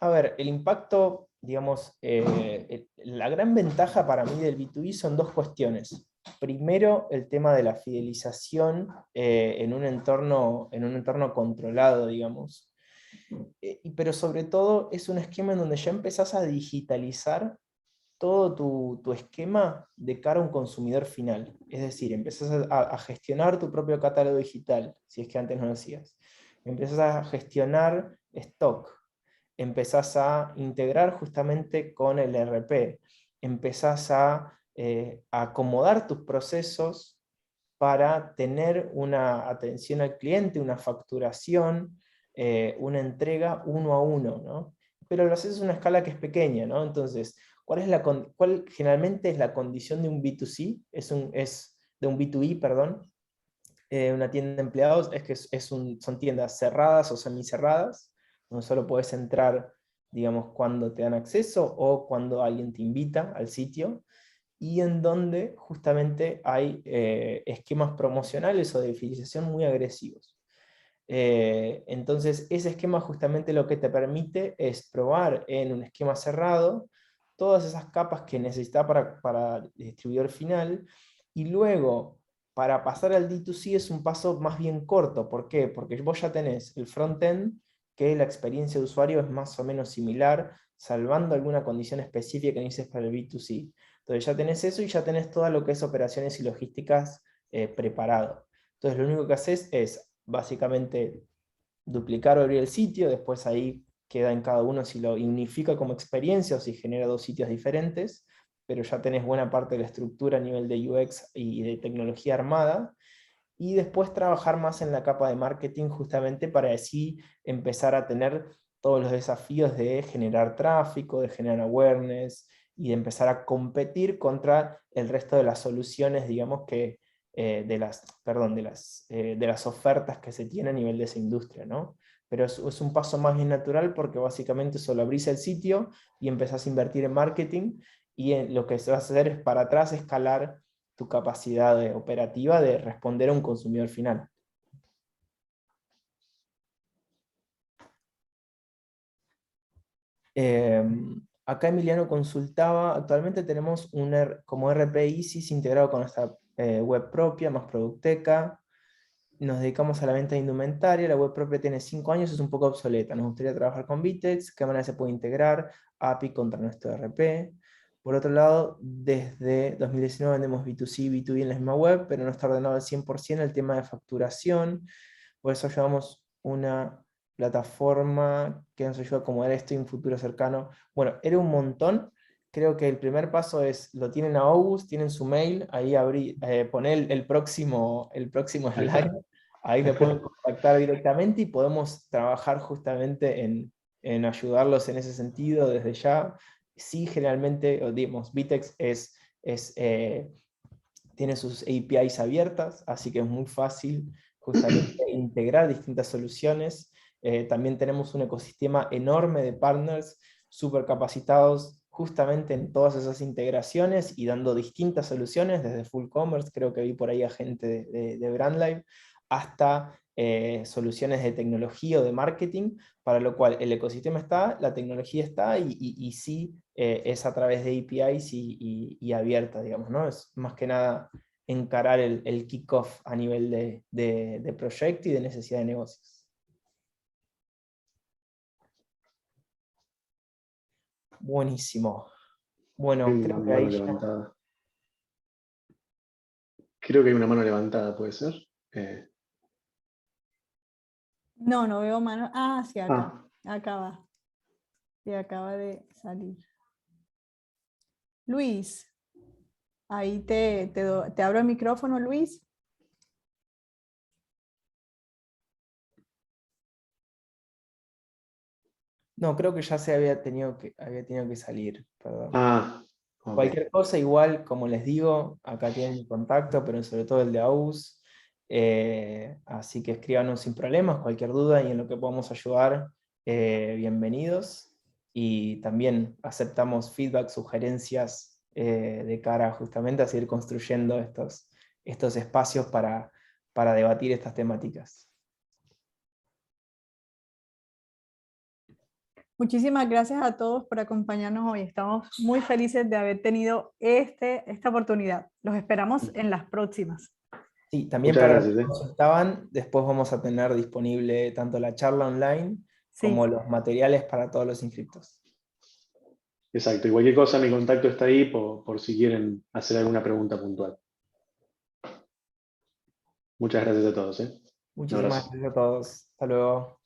A ver, el impacto, digamos, la gran ventaja para mí del B2B son dos cuestiones. Primero, el tema de la fidelización en un entorno controlado, digamos. Pero sobre todo es un esquema en donde ya empezás a digitalizar todo tu esquema de cara a un consumidor final. Es decir, empezás a gestionar tu propio catálogo digital, si es que antes no lo hacías. Empezás a gestionar stock. Empezás a integrar justamente con el ERP. Empezás a acomodar tus procesos para tener una atención al cliente, una facturación, una entrega uno a uno, ¿no? Pero lo haces a una escala que es pequeña, ¿no? Entonces, ¿cuál generalmente es la condición de un B2C? Es de un B2B, perdón. una tienda de empleados es que son tiendas cerradas o semicerradas, donde solo puedes entrar, digamos, cuando te dan acceso o cuando alguien te invita al sitio, y en donde justamente hay esquemas promocionales o de fidelización muy agresivos. Entonces, ese esquema justamente lo que te permite es probar en un esquema cerrado todas esas capas que necesitas para el distribuidor final, y luego, para pasar al D2C es un paso más bien corto. ¿Por qué? Porque vos ya tenés el front-end, que la experiencia de usuario es más o menos similar, salvando alguna condición específica que necesites para el B2C. Entonces ya tenés eso y ya tenés todo lo que es operaciones y logísticas preparado. Entonces lo único que haces es básicamente duplicar o abrir el sitio, después ahí queda en cada uno si lo unifica como experiencia o si genera dos sitios diferentes, pero ya tenés buena parte de la estructura a nivel de UX y de tecnología armada, y después trabajar más en la capa de marketing justamente para así empezar a tener todos los desafíos de generar tráfico, de generar awareness y de empezar a competir contra el resto de las soluciones, digamos que de las ofertas que se tienen a nivel de esa industria, ¿no? Pero es un paso más bien natural porque básicamente solo abrís el sitio y empezás a invertir en marketing, y lo que se va a hacer es para atrás escalar tu capacidad operativa de responder a un consumidor final. Acá Emiliano consultaba, actualmente tenemos como RP Isis integrado con nuestra web propia, más Producteca. Nos dedicamos a la venta de indumentaria, la web propia tiene 5 años, es un poco obsoleta. Nos gustaría trabajar con Vitex, qué manera se puede integrar API contra nuestro RP. Por otro lado, desde 2019 vendemos B2C y B2B en la misma web, pero no está ordenado al 100% el tema de facturación. Por eso llevamos una plataforma que nos ayuda a acomodar esto en un futuro cercano. Bueno, era un montón. Creo que el primer paso es, lo tienen a August, tienen su mail, ahí poné el próximo slide, ahí me pueden contactar directamente y podemos trabajar justamente en ayudarlos en ese sentido desde ya. Sí, generalmente, digamos, Vitex tiene sus APIs abiertas, así que es muy fácil justamente integrar distintas soluciones. También tenemos un ecosistema enorme de partners súper capacitados justamente en todas esas integraciones y dando distintas soluciones, desde full commerce, creo que vi por ahí a gente de BrandLive, hasta soluciones de tecnología o de marketing, para lo cual el ecosistema está, la tecnología está, y sí es a través de APIs y abierta, digamos, ¿no? Es más que nada encarar el kickoff a nivel de proyecto y de necesidad de negocios. Buenísimo. Bueno, Hay una creo que mano ahí ya... levantada. Creo que hay una mano levantada, ¿puede ser? No, no veo mano. Ah, sí, acá. Ah, Acá va. Y acaba de salir. Luis, ahí te abro el micrófono, Luis. No, creo que ya se había tenido que salir, perdón. ok. Cualquier cosa, igual, como les digo, acá tienen mi contacto, pero sobre todo el de AUS. Así que escríbanos sin problemas, cualquier duda y en lo que podamos ayudar, bienvenidos. Y también aceptamos feedback, sugerencias de cara justamente a seguir construyendo estos espacios para debatir estas temáticas. Muchísimas gracias a todos por acompañarnos hoy. Estamos muy felices de haber tenido esta oportunidad. Los esperamos en las próximas. Sí, también Muchas para los que gracias. consultaban, después vamos a tener disponible tanto la charla online como Sí, los materiales para todos los inscriptos. Exacto. Y cualquier cosa, mi contacto está ahí por si quieren hacer alguna pregunta puntual. Muchas gracias a todos. Un Muchísimas abrazo. gracias a todos. Hasta luego.